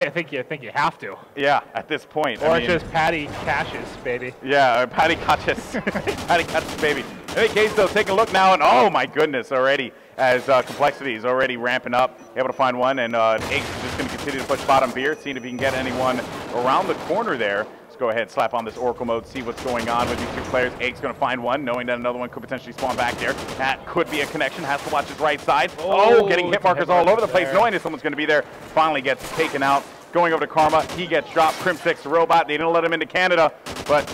I think you have to. Yeah, at this point. Or I mean, it's just Patty Cassius, baby. Yeah, Patty Cassius. Patty Cassius, baby. In any case, though, take a look now, and oh my goodness, already, as CompLexity is already ramping up, able to find one, and Ace is just going to continue to push bottom beer, seeing if he can get anyone around the corner there. Let's go ahead, slap on this Oracle mode, see what's going on with these two players. Ake's going to find one, knowing that another one could potentially spawn back there. That could be a connection, has to watch his right side. Oh, getting hit markers all over the place, knowing that someone's going to be there. Finally gets taken out. Going over to Karma, he gets dropped. Crimsix, the robot, they didn't let him into Canada, but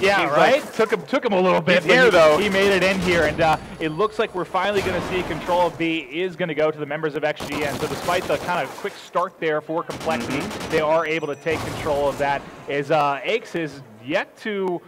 yeah, right. Like took him a little bit. He's here though. He made it in here, and it looks like we're finally going to see control of B is going to go to the members of XGN. So despite the kind of quick start there for CompLexity, they are able to take control of that. As Aix is yet to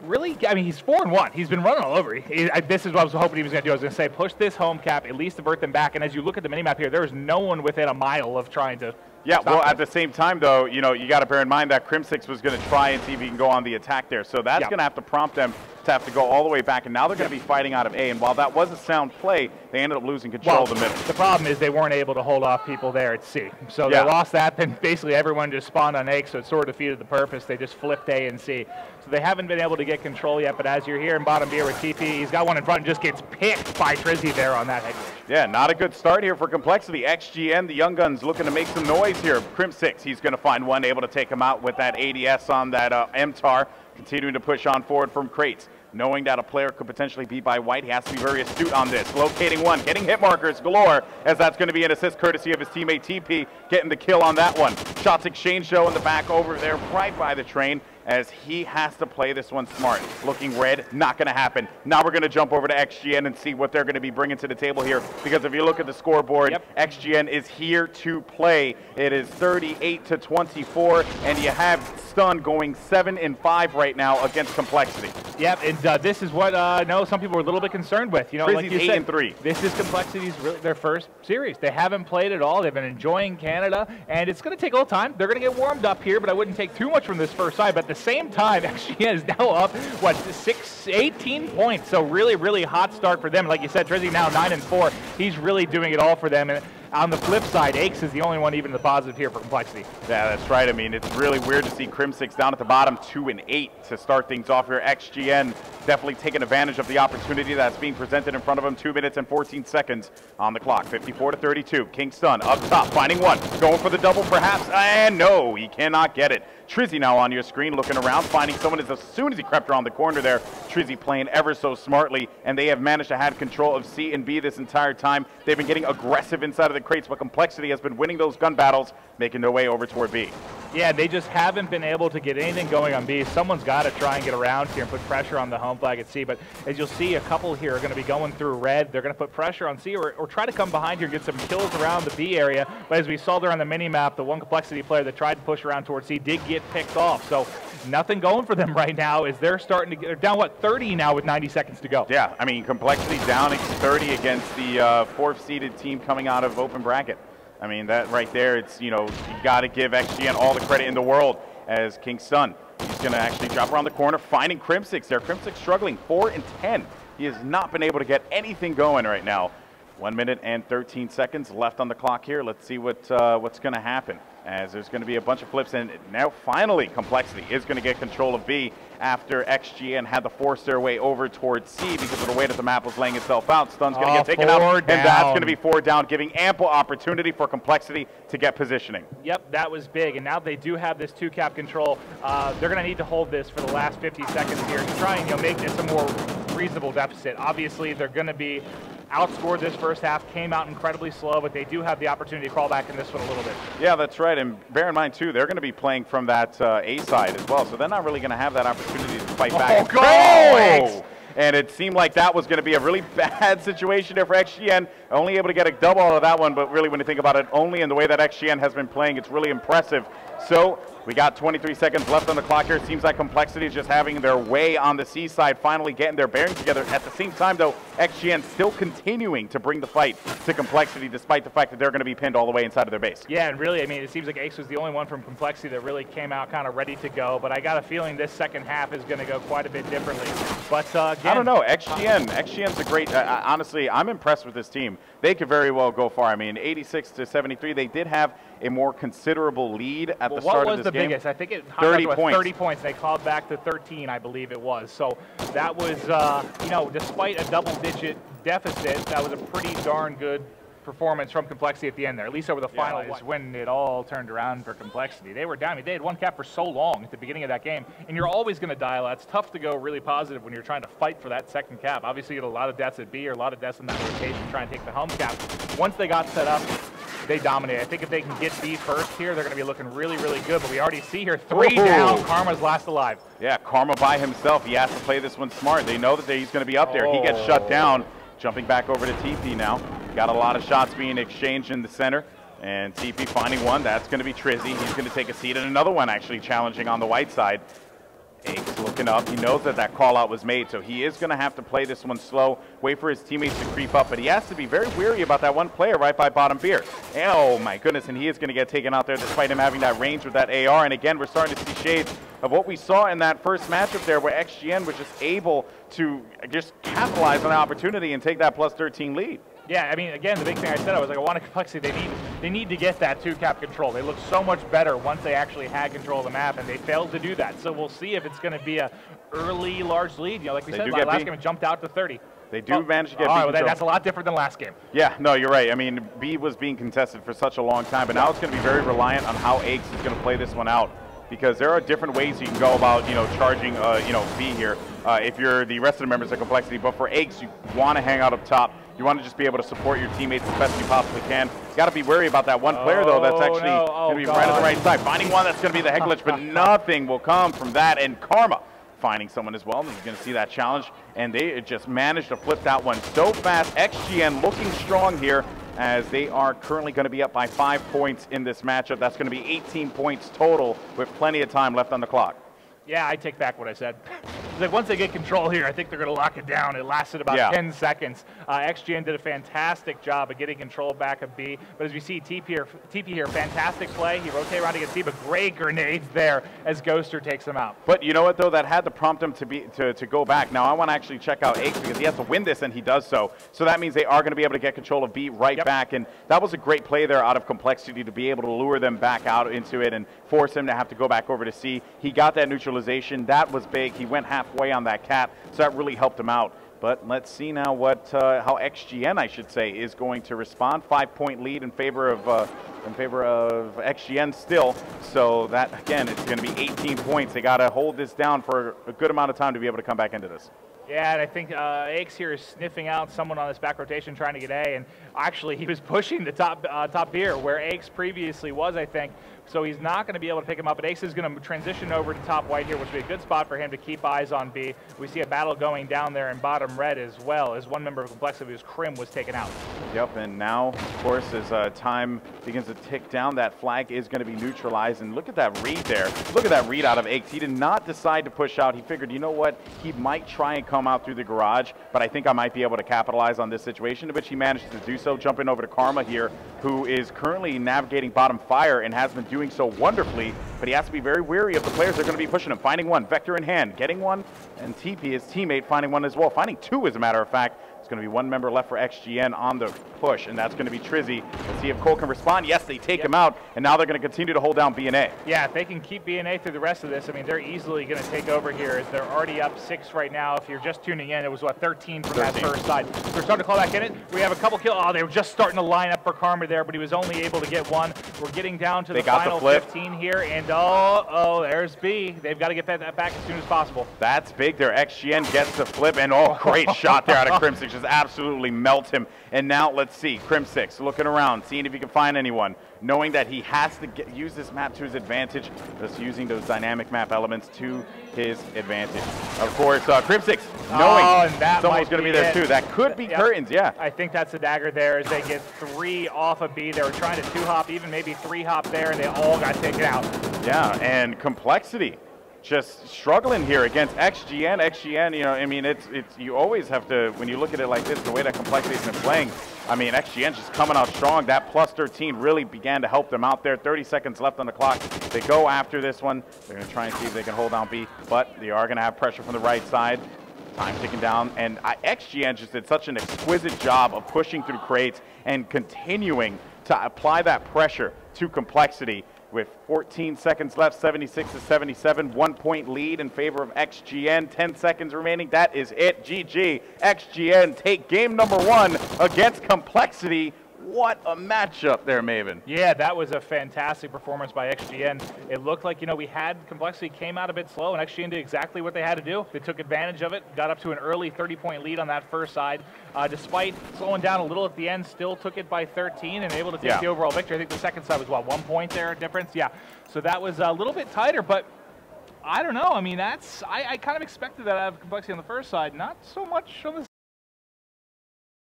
really, I mean, he's 4-1. He's been running all over. This is what I was hoping he was going to do. I was going to say, push this home cap, at least avert them back. And as you look at the minimap here, there is no one within a mile of trying to. Yeah, well, at the same time, though, you know, you got to bear in mind that Crimsix was going to try and see if he can go on the attack there. So that's going to have to prompt them to have to go all the way back, and now they're going to be fighting out of A. And while that was a sound play, they ended up losing control of the middle. The problem is they weren't able to hold off people there at C. So they lost that, then basically everyone just spawned on A, so it sort of defeated the purpose. They just flipped A and C. So they haven't been able to get control yet, but as you're here in bottom beer with TP, he's got one in front and just gets picked by Trizzy there on that head glitch. Yeah, not a good start here for CompLexity. XGN, the Young Guns, looking to make some noise here. Crimsix, he's going to find one, able to take him out with that ADS on that MTAR, continuing to push on forward from crates. Knowing that a player could potentially be by white, he has to be very astute on this. Locating one, getting hit markers galore, as that's going to be an assist courtesy of his teammate TP, getting the kill on that one. Shots exchanged though in the back over there, right by the train, as he has to play this one smart. Looking red, not going to happen. Now we're going to jump over to XGN and see what they're going to be bringing to the table here, because if you look at the scoreboard, XGN is here to play. It is 38-24, and you have Stun going 7-5 right now against CompLexity. Yep, and this is what I know some people are a little bit concerned with. You know, like you said, 8-3. This is CompLexity's really their first series. They haven't played at all. They've been enjoying Canada, and it's going to take a little time. They're going to get warmed up here, but I wouldn't take too much from this first side. But at the same time, XGN is now up, what, 18 points. So really, really hot start for them. Like you said, Trizzy now 9-4. He's really doing it all for them. And on the flip side, Aix is the only one even in the positive here for CompLexity. Yeah, that's right. I mean, it's really weird to see Crimsix down at the bottom, 2-8 to start things off here. XGN definitely taking advantage of the opportunity that's being presented in front of him. 2 minutes and 14 seconds on the clock. 54-32. Kingston up top, finding one, going for the double perhaps, and no, he cannot get it. Trizzy now on your screen, looking around, finding someone as soon as he crept around the corner there. Trizzy playing ever so smartly, and they have managed to have control of C and B this entire time. They've been getting aggressive inside of the crates, but CompLexity has been winning those gun battles, making their way over toward B. Yeah, they just haven't been able to get anything going on B. Someone's got to try and get around here and put pressure on the home flag at C, but as you'll see, a couple here are going to be going through red. They're going to put pressure on C or try to come behind here and get some kills around the B area, but as we saw there on the mini-map, the one CompLexity player that tried to push around towards C did get picked off, so nothing going for them right now as they're starting to get, they're down, what, 30 now with 90 seconds to go. Yeah, I mean, CompLexity down 30 against the fourth-seeded team coming out of open bracket. I mean, that right there, it's, you know, you got to give XGN all the credit in the world as Kingston. He's going to actually drop around the corner, finding Crimsix there. Crimsix struggling, 4-10. He has not been able to get anything going right now. 1 minute and 13 seconds left on the clock here. Let's see what's going to happen, as there's going to be a bunch of flips, and now finally CompLexity is going to get control of B after XGN had to force their way over towards C because of the way that the map was laying itself out. Stun's going to get taken out, and that's going to be 4 down, giving ample opportunity for CompLexity to get positioning. Yep, that was big, and now they do have this 2-cap control. They're going to need to hold this for the last 50 seconds here to try and, you know, make this a more reasonable deficit. Obviously, they're going to be outscored this first half, came out incredibly slow, but they do have the opportunity to crawl back in this one a little bit. Yeah, that's right, and bear in mind, too, they're going to be playing from that A side as well, so they're not really going to have that opportunity to fight back. Go! And it seemed like that was going to be a really bad situation there for XGN. Only able to get a double out of that one, but really when you think about it, only in the way that XGN has been playing, it's really impressive. So we got 23 seconds left on the clock here. It seems like CompLexity is just having their way on the C side, finally getting their bearings together. At the same time, though, XGN still continuing to bring the fight to CompLexity, despite the fact that they're going to be pinned all the way inside of their base. Yeah, and really, I mean, it seems like Aix was the only one from CompLexity that really came out kind of ready to go, but I got a feeling this second half is going to go quite a bit differently. But I don't know. XGN's a great. Honestly, I'm impressed with this team. They could very well go far. I mean, 86 to 73. They did have a more considerable lead at the start of this game. What was the biggest? I think it 30 points. 30 points. They clawed back to 13, I believe it was. So that was, you know, despite a double-digit deficit, that was a pretty darn good performance from CompLexity at the end there, at least over the final is when it all turned around for CompLexity. They were down. I mean, they had one cap for so long at the beginning of that game, and you're always going to dial out. It's tough to go really positive when you're trying to fight for that second cap. Obviously, you had a lot of deaths at B or a lot of deaths in that rotation trying to take the home cap. Once they got set up, they dominated. I think if they can get B first here, they're going to be looking really, really good. But we already see here 3 down. Karma's last alive. Yeah, Karma by himself. He has to play this one smart. They know that he's going to be up there. He gets shut down. Jumping back over to TP now. Got a lot of shots being exchanged in the center. And TP finding one. That's going to be Trizzy. He's going to take a seat. And another one actually challenging on the white side. Ake's looking up. He knows that that call out was made, so he is going to have to play this one slow, wait for his teammates to creep up, but he has to be very wary about that one player right by bottom beer. Oh my goodness, and he is going to get taken out there despite him having that range with that AR, and again, we're starting to see shades of what we saw in that first matchup there where XGN was just able to just capitalize on the opportunity and take that plus 13 lead. Yeah, I mean, again, the big thing I said, I was like, I want CompLexity. They need to get that 2-cap control. They look so much better once they actually had control of the map, and they failed to do that. So we'll see if it's going to be a early, large lead. You know, like we said, last game it jumped out to 30. They do manage to get B well, that's a lot different than last game. Yeah, no, you're right. I mean, B was being contested for such a long time, but now it's going to be very reliant on how Aches is going to play this one out. Because there are different ways you can go about, you know, charging, you know, B here. If you're the rest of the members of CompLexity, but for Aches, you want to hang out up top. You want to just be able to support your teammates as best you possibly can. You got to be wary about that one player though. That's actually going to be right at the right side. Finding one that's going to be the head glitch, but nothing will come from that. And Karma finding someone as well. And he's going to see that challenge, and they just managed to flip that one so fast. XGN looking strong here, as they are currently going to be up by 5 points in this matchup. That's going to be 18 points total with plenty of time left on the clock. Yeah, I take back what I said. Like once they get control here, I think they're going to lock it down. It lasted about 10 seconds. XGN did a fantastic job of getting control back of B. But as we see, TP here, fantastic play. He rotated around to get B, but great grenades there as Ghoster takes him out. But you know what, though? That had to prompt him to go back. Now, I want to actually check out Aches because he has to win this, and he does so. So that means they are going to be able to get control of B right back. And that was a great play there out of CompLexity to be able to lure them back out into it and force him to have to go back over to C. He got that neutralization. That was big. He went halfway on that cap, so that really helped him out. But let's see now what how XGN, I should say, is going to respond. 5-point lead in favor of XGN still. So that again, it's going to be 18 points. They got to hold this down for a good amount of time to be able to come back into this. Yeah, and I think Aches here is sniffing out someone on this back rotation trying to get A, and actually he was pushing the top beer where Aches previously was, I think. So he's not going to be able to pick him up, but Ace is going to transition over to top white here, which would be a good spot for him to keep eyes on B. We see a battle going down there in bottom red as well, as one member of CompLexity, whose Crim, was taken out. Yep, and now, of course, as time begins to tick down, that flag is going to be neutralized. And look at that read there. Look at that read out of Aches. He did not decide to push out. He figured, you know what, he might try and come out through the garage, but I think I might be able to capitalize on this situation, to which he managed to do so, jumping over to Karma here, who is currently navigating bottom fire and has been doing so wonderfully, but he has to be very wary of the players that are going to be pushing him. Finding one, Vector in hand, getting one, and TP, his teammate, finding one as well. Finding two, as a matter of fact. It's going to be one member left for XGN on the push, and that's going to be Trizzy. Let's see if Cole can respond. Yes, they take him out, and now they're going to continue to hold down B&A. Yeah, if they can keep B&A through the rest of this, I mean, they're easily going to take over here, as they're already up 6 right now. If you're just tuning in, it was, what, 13 from that first side. They're starting to call back in it. We have a couple kills. Oh, they were just starting to line up for Karma there, but he was only able to get one. We're getting down to the final 15 here, and there's B. They've got to get that back as soon as possible. That's big there. XGN gets the flip, and great shot there out of Crim6. Just absolutely melt him. And now let's see, Crim6 looking around, seeing if he can find anyone, knowing that he has to use this map to his advantage, just using those dynamic map elements to his advantage. Of course, Crim6 knowing someone's going to be there too. That could be curtains, yeah. I think that's the dagger there, as they get 3 off of B. They were trying to 2-hop, even maybe 3-hop there, and they all got taken out. Yeah, and CompLexity just struggling here against XGN. XGN, you know, I mean, it's you always have to, when you look at it like this, the way that CompLexity's been playing, I mean, XGN's just coming out strong. That plus 13 really began to help them out there. 30 seconds left on the clock. They go after this one. They're going to try and see if they can hold down B, but they are going to have pressure from the right side. Time ticking down, and XGN just did such an exquisite job of pushing through crates and continuing to apply that pressure to CompLexity. With 14 seconds left, 76 to 77, 1 point lead in favor of XGN. 10 seconds remaining. That is it. GG. XGN take game number 1 against CompLexity. What a matchup there, Maven. Yeah, that was a fantastic performance by XGN. It looked like, we had CompLexity came out a bit slow, and XGN did exactly what they had to do. They took advantage of it, got up to an early 30-point lead on that first side. Despite slowing down a little at the end, still took it by 13 and able to take the overall victory. I think the second side was, 1 point there difference? Yeah, so that was a little bit tighter, but I don't know. I mean, I kind of expected that out of CompLexity on the first side, not so much on the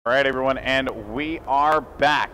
All right, everyone, and we are back.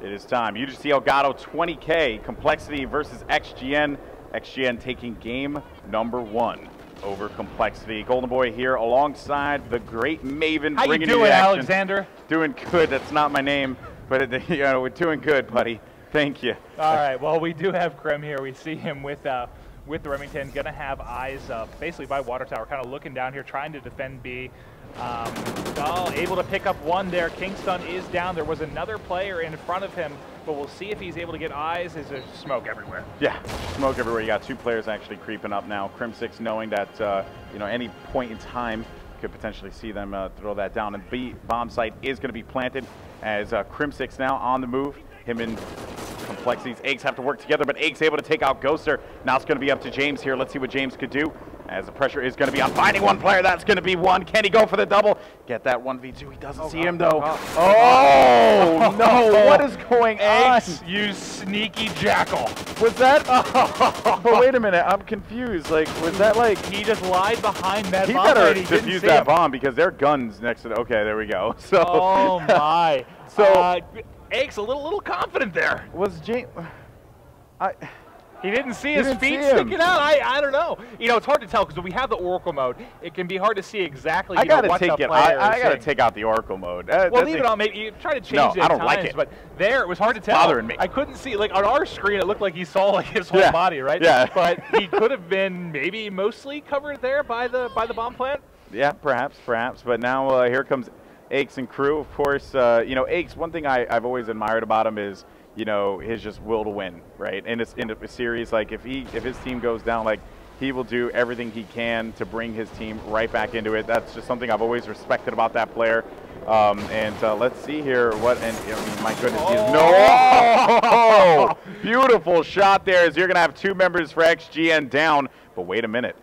It is time. UGC Elgato 20K, CompLexity versus XGN. XGN taking game number 1 over CompLexity. Golden Boy here alongside the great Maven. How you doing, Alexander? Doing good. That's not my name, but we're doing good, buddy. Thank you. All right. Well, we do have Krem here. We see him with the Remington, going to have eyes basically by water tower, kind of looking down here, trying to defend B. Able to pick up one there. Kingston is down. There was another player in front of him, but we'll see if he's able to get eyes. There's smoke everywhere. Yeah, smoke everywhere. You got 2 players actually creeping up now. Crim6 knowing that any point in time could potentially see them throw that down, and B bomb site is going to be planted as Crim6 now on the move. Him and CompLexity's Eggs have to work together, but Eggs able to take out Ghoster. Now it's going to be up to James here. Let's see what James could do, as the pressure is going to be on finding one player. That's going to be one. Can he go for the double? Get that 1v2. He doesn't see him, though. Oh, no. What is going on? Eggs, you sneaky jackal. Was that? Oh, wait a minute. I'm confused. Like, was that like... He just lied behind that bomb. He better defuse that bomb because their gun's next to the... Okay, there we go. So. Oh, my. So... Eggs a little confident there. Was James... He didn't see his feet sticking out. I don't know. It's hard to tell because when we have the Oracle mode, it can be hard to see exactly what the player is I got to take out the Oracle mode. Well, leave it on. Maybe you try to change it at times, like it. But there, it was hard to tell. Bothering me. I couldn't see. Like, on our screen, it looked like he saw his whole body, right? Yeah. But he could have been maybe mostly covered there by the bomb plant. Yeah, perhaps. But now here comes Akes and crew. Of course, Akes, one thing I've always admired about him is, his just will to win, right? And it's in a series, like if his team goes down, like he will do everything he can to bring his team right back into it. That's just something I've always respected about that player. Let's see here what, and my goodness, no! Beautiful shot there, as you're going to have 2 members for XGN down. But wait a minute.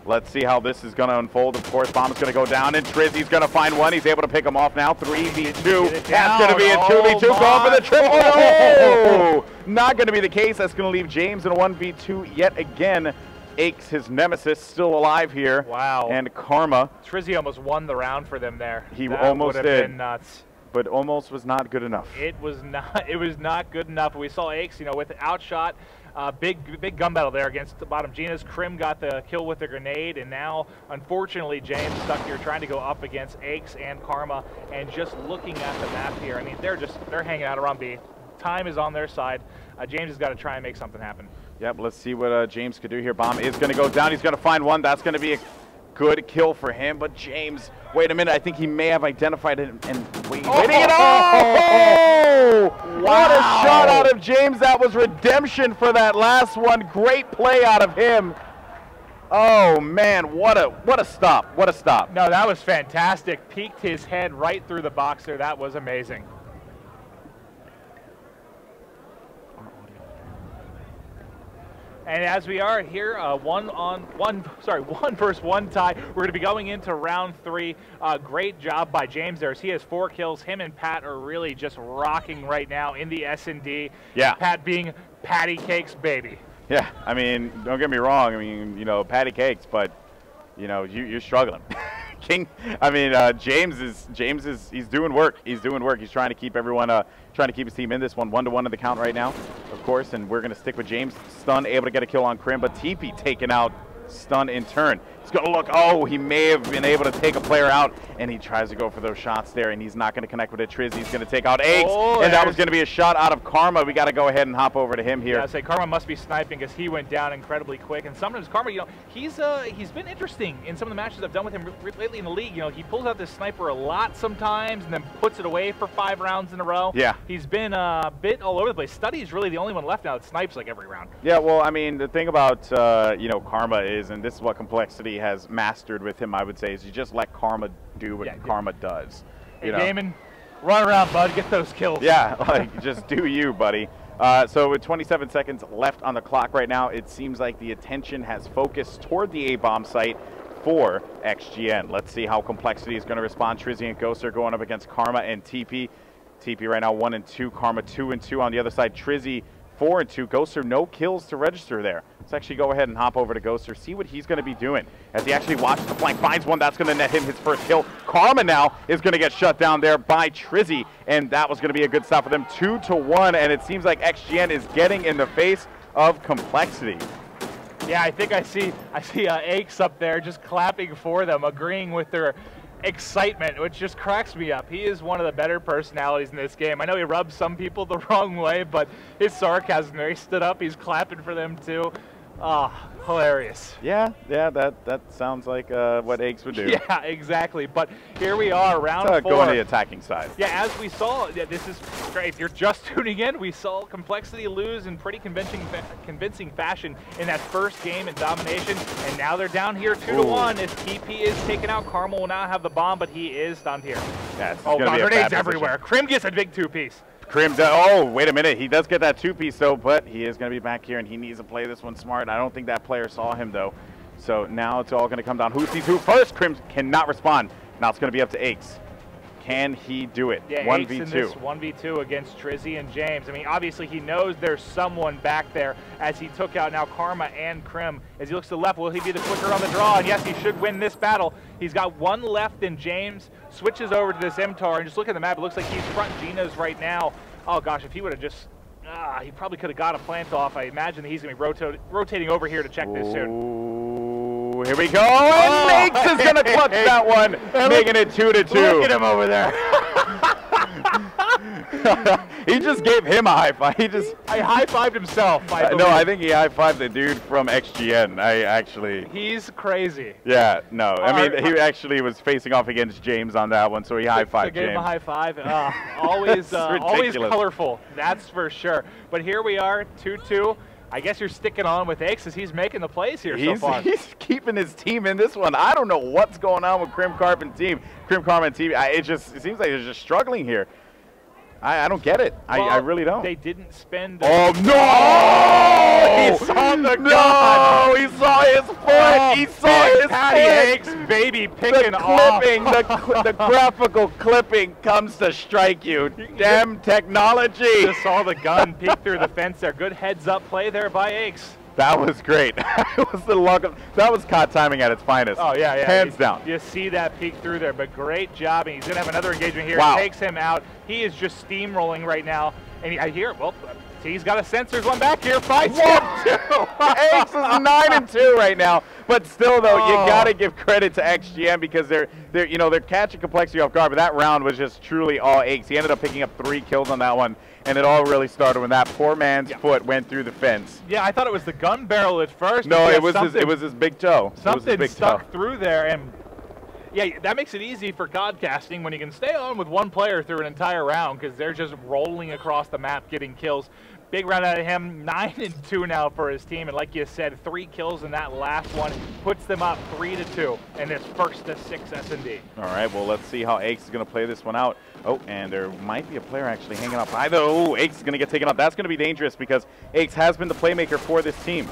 Let's see how this is going to unfold. Of course, bomb is going to go down, and Trizzy's going to find one. He's able to pick him off now. 3v2. That's going to be a 2v2. Going for the triple. Oh! Not going to be the case. That's going to leave James in a 1v2 yet again. Akes, his nemesis, still alive here. Wow. And Karma. Trizzy almost won the round for them there. He almost did. Been nuts. But almost was not good enough. It was not good enough. We saw Akes, with outshot. Big gun battle there against the bottom. Gina's Krim got the kill with the grenade, and now, unfortunately, James stuck here trying to go up against Akes and Karma. And just looking at the map here, I mean, they're hanging out around B. Time is on their side. James has got to try and make something happen. Yep, let's see what James could do here. Bomb is going to go down. He's going to find one. That's going to be a good kill for him. But James, wait a minute. I think he may have identified it and waiting it. Oh! What a shot out of James. That was redemption for that last one. Great play out of him. Oh, man, what a stop. What a stop. No, that was fantastic. Peeked his head right through the box there. That was amazing. And as we are here, one versus one tie, we're going to be going into round 3. Great job by James there. He has 4 kills. Him and Pat are really just rocking right now in the S&D. Yeah. Pat being patty cakes, baby. Yeah, I mean, don't get me wrong. I mean, patty cakes, but, you're struggling. James is he's doing work. He's trying to keep everyone, trying to keep his team in this one. 1-1 in the count right now, of course, and we're going to stick with James. Stun, able to get a kill on Krim, but TP taking out stun in turn. He's going to look, oh, he may have been able to take a player out, and he tries to go for those shots there, and he's not going to connect with a Triz. He's going to take out Eggs, and that was going to be a shot out of Karma. We got to go ahead and hop over to him here. Yeah, I say Karma must be sniping because he went down incredibly quick, and sometimes Karma, you know, he's been interesting in some of the matches I've done with him lately in the league. You know, he pulls out this sniper a lot sometimes, and then puts it away for 5 rounds in a row. Yeah. He's been a bit all over the place. Study's really the only one left now that snipes like every round. Yeah, well, I mean, the thing about, you know, Karma is, and this is what CompLexity has mastered with him, I would say, is you just let Karma do what Karma does. Hey, Damon, run around, bud. Get those kills. Yeah, like, just do you, buddy. So with 27 seconds left on the clock right now, it seems like the attention has focused toward the A-bomb site for XGN. Let's see how CompLexity is going to respond. Trizzy and Ghost are going up against Karma and TP. TP right now 1 and 2, Karma 2 and 2 on the other side. Trizzy 4 and 2. Ghoster no kills to register there. Let's actually go ahead and hop over to Ghoster, see what he's going to be doing. As he actually watches the flank, finds one, that's going to net him his first kill. Karma now is going to get shut down there by Trizzy, and that was going to be a good stop for them. 2-1, and it seems like XGN is getting in the face of CompLexity. Yeah, I think I see Aches up there just clapping for them, agreeing with their excitement, which just cracks me up. He is one of the better personalities in this game. I know he rubs some people the wrong way, but his sarcasm there, he stood up, he's clapping for them too. Hilarious. Yeah, that sounds like what Eggs would do. Yeah, exactly. But here we are, round 4. Going to the attacking side. Yeah, as we saw, this is great. If you're just tuning in, we saw CompLexity lose in pretty convincing fashion in that first game in domination, and now they're down here 2-1 as TP is taken out. Karma will now have the bomb, but he is stunned here. Yeah, oh god, grenades everywhere. Krim gets a big 2-piece. Krim does, oh, wait a minute. He does get that 2-piece, though, but he is going to be back here, and he needs to play this one smart. I don't think that player saw him, though. So now it's all going to come down. Who sees who first? Krim cannot respond. Now it's going to be up to Aches. Can he do it? Yeah, 1v2. In this 1v2 against Trizzy and James. I mean, obviously he knows there's someone back there as he took out now Karma and Krim. As he looks to the left, will he be the quicker on the draw? And yes, he should win this battle. He's got 1 left in James, switches over to this MTAR, and just look at the map, it looks like he's front Gina's right now. Oh gosh, if he would have just, he probably could have got a plant off. I imagine that he's going to be rotating over here to check this soon. Here we go, and Aches is going to clutch that one, making it 2-2. Look at him over there. He just gave him a high five. I high-fived himself. No, I think he high-fived the dude from XGN. He's crazy. Yeah, no. I mean, he actually was facing off against James on that one, so he high-fived James. Gave him a high five. Always colorful, that's for sure. But here we are, 2-2. I guess you're sticking on with Aches as he's making the plays here so far. He's keeping his team in this one. I don't know what's going on with Krim Karma and team. It seems like they're just struggling here. I don't get it. Well, I really don't. They didn't spend. Oh no! He saw the gun. No! He saw his foot. He saw his Patty Aches, baby, picking off. The graphical clipping comes to strike you. Damn technology! Just saw the gun peek through the fence there. Good heads-up play there by Aches. That was great. That was caught timing at its finest. Oh, yeah. Hands down. You see that peek through there, but great job. And he's going to have another engagement here. Wow. Takes him out. He is just steamrolling right now. And I hear, well, he's got a sensors one back here. 5-2. Aches is 9-2 right now. But still, though, you got to give credit to XGN because they're catching CompLexity off guard. But that round was just truly all Aches. He ended up picking up 3 kills on that one. And it all really started when that poor man's foot went through the fence. Yeah, I thought it was the gun barrel at first. No, it was his big toe. Something stuck through there, and yeah, that makes it easy for COD-casting when you can stay on with one player through an entire round because they're just rolling across the map getting kills. Big round out of him, 9-2 now for his team, and like you said, 3 kills in that last one puts them up 3-2 in this first to 6 S&D. All right, well, let's see how Aches is going to play this one out. Oh, and there might be a player actually hanging out by though. Aches is going to get taken out. That's going to be dangerous because Aches has been the playmaker for this team.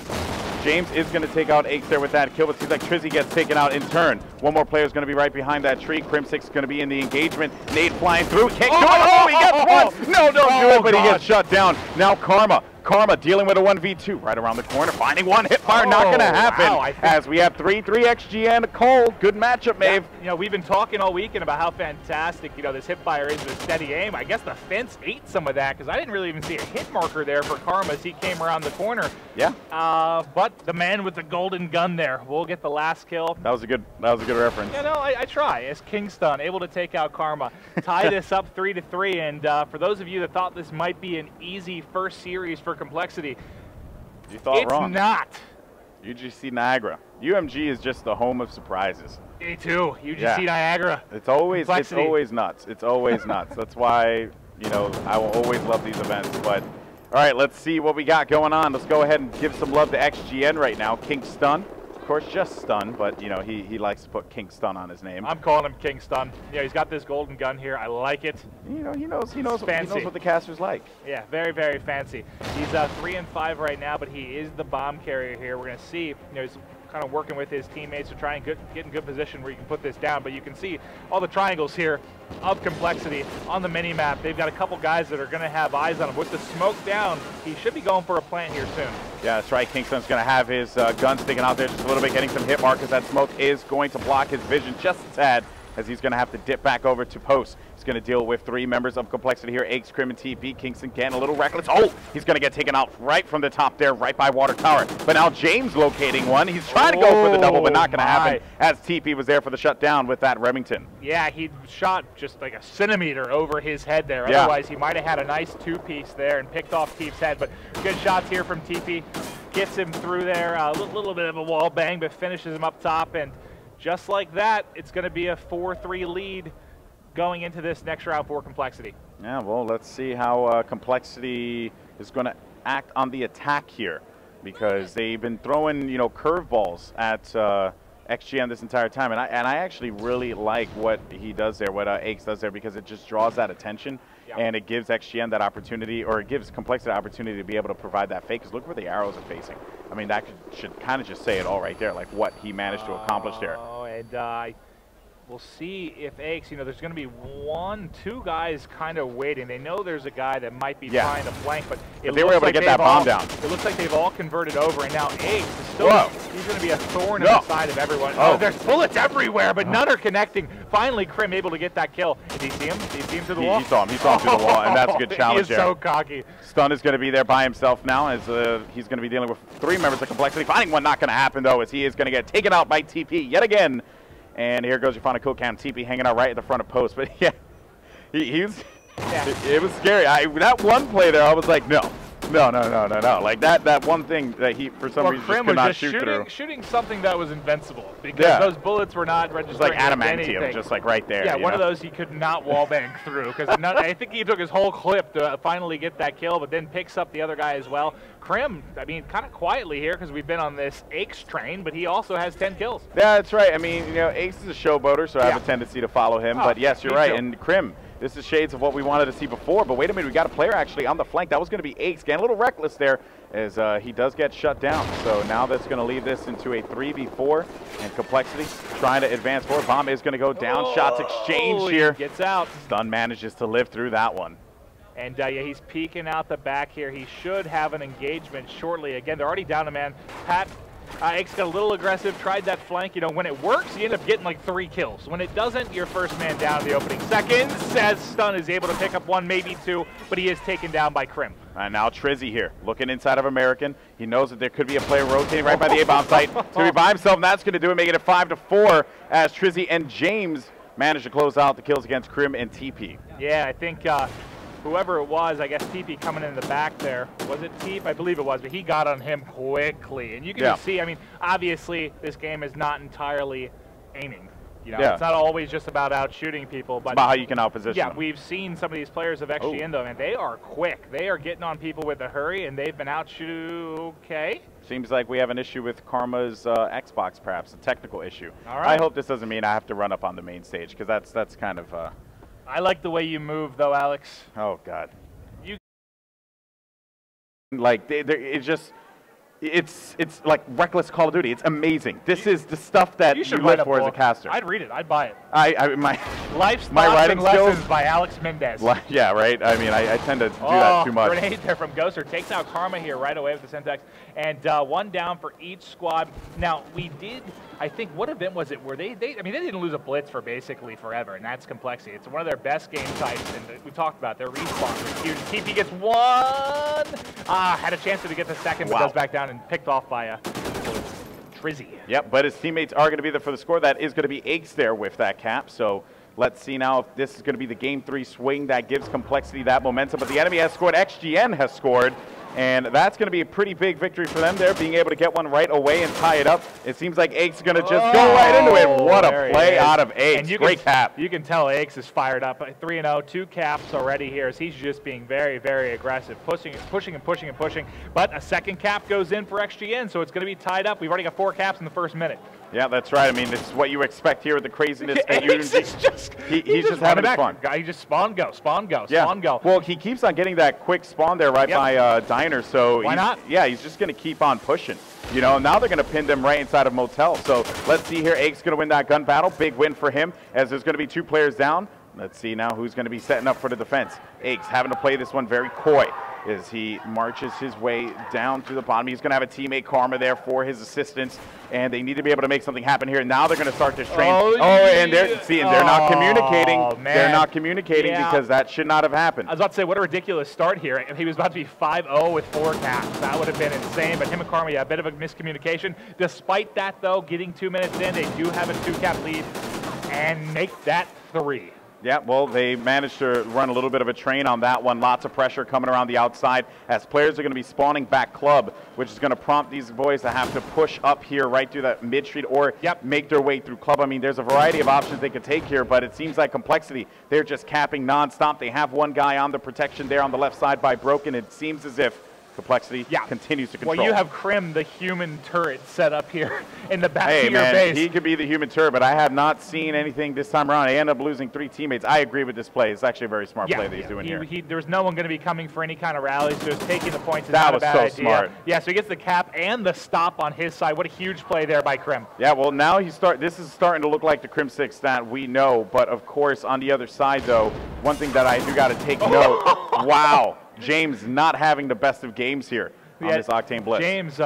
James is going to take out Aches there with that kill, but seems like Trizzy gets taken out in turn. One more player is going to be right behind that tree. Crim6 is going to be in the engagement. Nade flying through. Can't do it. Oh, he gets one. No, don't do it, but he gets shut down. Now Karma Karma dealing with a 1v2 right around the corner, finding one hit fire, not going to happen. Wow, as we have 3-3 XGN. Cole, good matchup, Maeve. Yeah, you know, we've been talking all weekend about how fantastic, you know, this hip fire is with steady aim. I guess the fence ate some of that because I didn't really even see a hit marker there for Karma as he came around the corner. Yeah. But the man with the golden gun there will get the last kill. That was a good reference. Yeah, no, I try. As Kingston able to take out Karma, tie this up 3-3. And for those of you that thought this might be an easy first series for CompLexity, you thought wrong. It's not. UGC Niagara. UMG is just the home of surprises. Me too. UGC Niagara. It's always nuts. It's always nuts. That's why, you know, I will always love these events. But all right, let's see what we got going on. Let's go ahead and give some love to XGN right now. Kingston. Of course, just Stun, but you know he likes to put Kingston on his name. I'm calling him Kingston. Yeah, he's got this golden gun here. I like it. You know, he knows what the caster's like. Yeah, very, very fancy. He's 3-5 right now, but he is the bomb carrier here. We're gonna see. You know, he's kind of working with his teammates to try and get in good position where you can put this down. But you can see all the triangles here of CompLexity on the mini map. They've got a couple guys that are going to have eyes on him. With the smoke down, he should be going for a plant here soon. Yeah, that's right. Kingston's going to have his gun sticking out there just a little bit, getting some hit markers. That smoke is going to block his vision just a tad, as he's going to have to dip back over to post. He's going to deal with 3 members of CompLexity here, Aches, Crim, and TP. Kingston getting a little reckless. Oh, he's going to get taken out right from the top there, right by Water Tower. But now James locating one. He's trying to go for the double, but not going to happen, as TP was there for the shutdown with that Remington. Yeah, he shot just like a centimeter over his head there. Otherwise, he might have had a nice 2-piece there and picked off Teep's head. But good shots here from TP. Gets him through there. A little bit of a wall bang, but finishes him up top. And just like that, it's going to be a 4-3 lead going into this next round for CompLexity. Yeah, well, let's see how CompLexity is going to act on the attack here, because they've been throwing, you know, curveballs at XGN this entire time, and I actually really like what he does there, what Aches does there, because it just draws that attention. Yeah. And it gives XGN that opportunity, or it gives CompLexity the opportunity to be able to provide that fake, because look where the arrows are facing. I mean, that should kind of just say it all right there, like what he managed to accomplish there. Oh, and we'll see if Aches, you know, there's going to be 2 guys kind of waiting. They know there's a guy that might be trying to flank, but they were able to get that bomb down. It looks like they've all converted over, and now Aches is still, he's going to be a thorn in the side of everyone. Oh, there's bullets everywhere, but none are connecting. Finally, Crim able to get that kill. Did he see him? Did he see him to the wall? He saw him. He saw him to the wall, and that's a good challenge there. He is so cocky. Stun is going to be there by himself now, as he's going to be dealing with 3 members of CompLexity. Finding one not going to happen, though, as he is going to get taken out by TP yet again. And here goes your final kill cam. TP hanging out right at the front of post. But yeah, it was scary. That one play there, I was like, no. Like that one thing that he, for some reason, just could not shoot through. Shooting something that was invincible, because those bullets were not registering. Like adamantium, just like right there. Yeah, one of those he could not wallbang through, because I think he took his whole clip to finally get that kill, but then picks up the other guy as well. Crim, I mean, kind of quietly here, because we've been on this Aches train, but he also has 10 kills. Yeah, that's right. I mean, you know, Ace is a showboater, so I have a tendency to follow him. But yes, you're right. And Crim, this is shades of what we wanted to see before. But wait a minute, we got a player actually on the flank. That was going to be Aches. Getting a little reckless there, as he does get shut down. So now that's going to lead this into a 3v4, and CompLexity trying to advance forward. Bomb is going to go down. Shots exchange here. Gets out. Stun manages to live through that one. And yeah, he's peeking out the back here. He should have an engagement shortly. Again, they're already down a man. Pat Aches got a little aggressive, tried that flank. You know, when it works, you end up getting like 3 kills. When it doesn't, you're first man down in the opening seconds, as Stun is able to pick up 1, maybe 2, but he is taken down by Crim. And now Trizzy here, looking inside of American. He knows that there could be a player rotating right by the A-bomb site. So he by himself, and that's going to do it, making it 5-4, as Trizzy and James manage to close out the kills against Crim and TP. Yeah, I think whoever it was, I guess TP coming in the back there. Was it Teep? I believe it was, but he got on him quickly. And you can just see, I mean, obviously this game is not entirely aiming. You know, it's not always just about out shooting people, but it's about how you can outposition them. We've seen some of these players of XGN though, and they are quick. They are getting on people with a hurry, and they've been out Seems like we have an issue with Karma's Xbox, perhaps a technical issue. All right. I hope this doesn't mean I have to run up on the main stage, because that's kind of. I like the way you move, though, Alex. Oh God. Like it's just It's like reckless Call of Duty. It's amazing. This is the stuff that you live for as a caster. I'd read it. I'd buy it. My writing skills lessons by Alex Mendez. Yeah, right. I mean, I tend to do that too much. Grenade there from Ghoster. Takes out Karma here right away with the Syntax. And one down for each squad. Now, we did, I think, what event was it where they didn't lose a blitz for basically forever, and that's CompLexity. It's one of their best game types, and we've talked about their respawn was huge. TP gets one. Had a chance to get the second, but goes back down and picked off by Trizzy. Yep, but his teammates are going to be there for the score. That is going to be Aches there with that cap. So let's see now if this is going to be the Game 3 swing that gives CompLexity that momentum. But the enemy has scored. XGN has scored. And that's going to be a pretty big victory for them there, being able to get one right away and tie it up. It seems like Aches is going to just go right into it. What a play out of Aches. Great cap. You can tell Aches is fired up. 3-0, 2 caps already here as he's just being very, very aggressive, pushing and pushing and pushing. But a second cap goes in for XGN, so it's going to be tied up. We've already got 4 caps in the first minute. Yeah, that's right. I mean, this is what you expect here with the craziness that he's just having fun. He just spawn go, spawn go, yeah. spawn go. Well, he keeps on getting that quick spawn there right by Diner, so why not? Yeah, he's just going to keep on pushing. You know, now they're going to pin them right inside of Motel. So let's see here. Ake's going to win that gun battle. Big win for him as there's going to be 2 players down. Let's see now who's going to be setting up for the defense. Ake's having to play this one very coy as he marches his way down to the bottom. He's going to have a teammate Karma there for his assistance, and they need to be able to make something happen here. Now they're going to start this train. And they're not communicating. Man. They're not communicating because that should not have happened. I was about to say, what a ridiculous start here. He was about to be 5-0 with 4 caps. That would have been insane, but him and Karma, a bit of a miscommunication. Despite that, though, getting 2 minutes in, they do have a 2-cap lead and make that 3. Yeah, well, they managed to run a little bit of a train on that one. Lots of pressure coming around the outside as players are going to be spawning back club, which is going to prompt these boys to have to push up here right through that mid street or make their way through club. I mean, there's a variety of options they could take here, but it seems like CompLexity, they're just capping nonstop. They have one guy on the protection there on the left side by Broken. It seems as if CompLexity continues to control. Well, you have Krim, the human turret, set up here in the back of your man, base. He could be the human turret, but I have not seen anything this time around. I end up losing 3 teammates. I agree with this play. It's actually a very smart play that he's doing here. There's no one going to be coming for any kind of rallies. Just taking the points is that not was a bad so idea. Smart. Yeah, so he gets the cap and the stop on his side. What a huge play there by Krim. Yeah, well, now this is starting to look like the Crim 6 that we know. But, of course, on the other side, though, one thing that I do got to take note. Wow, James not having the best of games here on this Octane Blitz. James,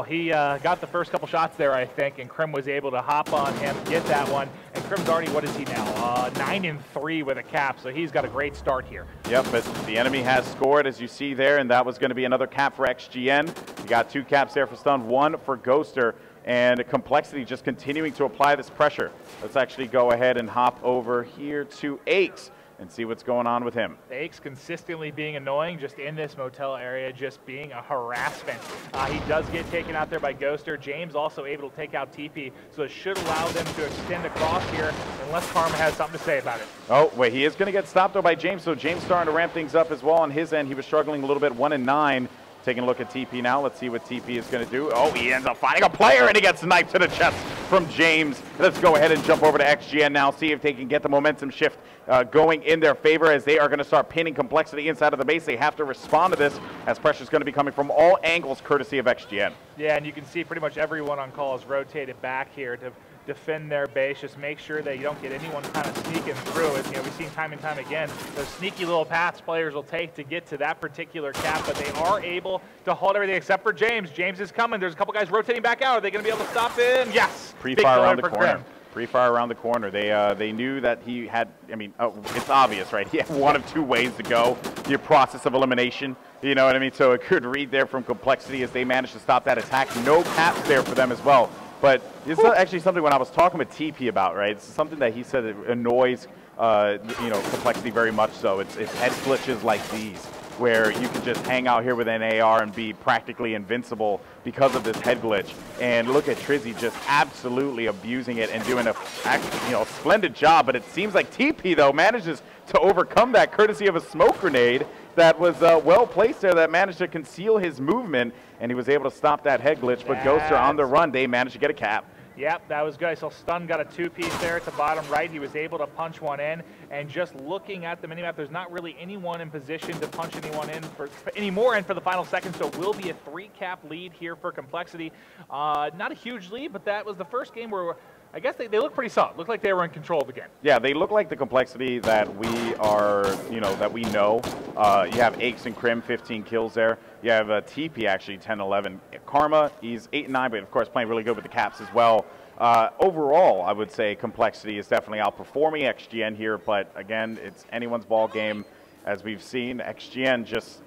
he got the first couple shots there, I think, and Krim was able to hop on him, get that one. And Krim's already, what is he now? 9-3 with a cap, so he's got a great start here. Yep, but the enemy has scored, as you see there, and that was going to be another cap for XGN. You got 2 caps there for Stun, 1 for Ghoster, and CompLexity just continuing to apply this pressure. Let's actually go ahead and hop over here to Aches and see what's going on with him. Aches consistently being annoying just in this motel area, just being a harassment. He does get taken out there by Ghoster. James also able to take out TP, so it should allow them to extend across here unless Karma has something to say about it. Oh, wait, he is going to get stopped though by James, so James starting to ramp things up as well on his end. He was struggling a little bit, 1-9. Taking a look at TP now. Let's see what TP is going to do. Oh, he ends up finding a player, and he gets sniped to the chest from James. Let's go ahead and jump over to XGN now, see if they can get the momentum shift going in their favor as they are going to start pinning CompLexity inside of the base. They have to respond to this as pressure is going to be coming from all angles courtesy of XGN. Yeah, and you can see pretty much everyone on call is rotated back here to defend their base. Just make sure that you don't get anyone kind of sneaking through it. You know, we've seen time and time again those sneaky little paths players will take to get to that particular cap, but they are able to hold everything except for James. James is coming. There's a couple guys rotating back out. Are they going to be able to stop him? Yes. Pre-fire around the corner. Pre-fire around the corner. They knew that he had, I mean, it's obvious, right? He had 1 of 2 ways to go. The process of elimination, you know what I mean? So a good read there from CompLexity as they managed to stop that attack. No caps there for them as well. But this is actually something when I was talking with TP about, right? It's something that he said that annoys, CompLexity very much so. It's head glitches like these, where you can just hang out here with an AR and be practically invincible because of this head glitch. And look at Trizzy just absolutely abusing it and doing a splendid job. But it seems like TP, though, manages to overcome that courtesy of a smoke grenade that was well placed there that managed to conceal his movement, and he was able to stop that head glitch. But Ghoster on the run, they managed to get a cap. Yep, that was good. I saw Stun got a two-piece there at the bottom right. He was able to punch one in. And just looking at the minimap, there's not really anyone in position to punch anyone in for anymore and for the final seconds. So it will be a 3-cap lead here for CompLexity. Not a huge lead, but that was the first game where I guess they look pretty solid. Looked like they were in control of the game. Yeah, they look like the CompLexity that we are, that we know. You have Aches and Crim, 15 kills there. You have TP actually, 10-11. Karma, he's 8-9, but of course playing really good with the caps as well. Overall, I would say CompLexity is definitely outperforming XGN here, but again, it's anyone's ball game. As we've seen, XGN just,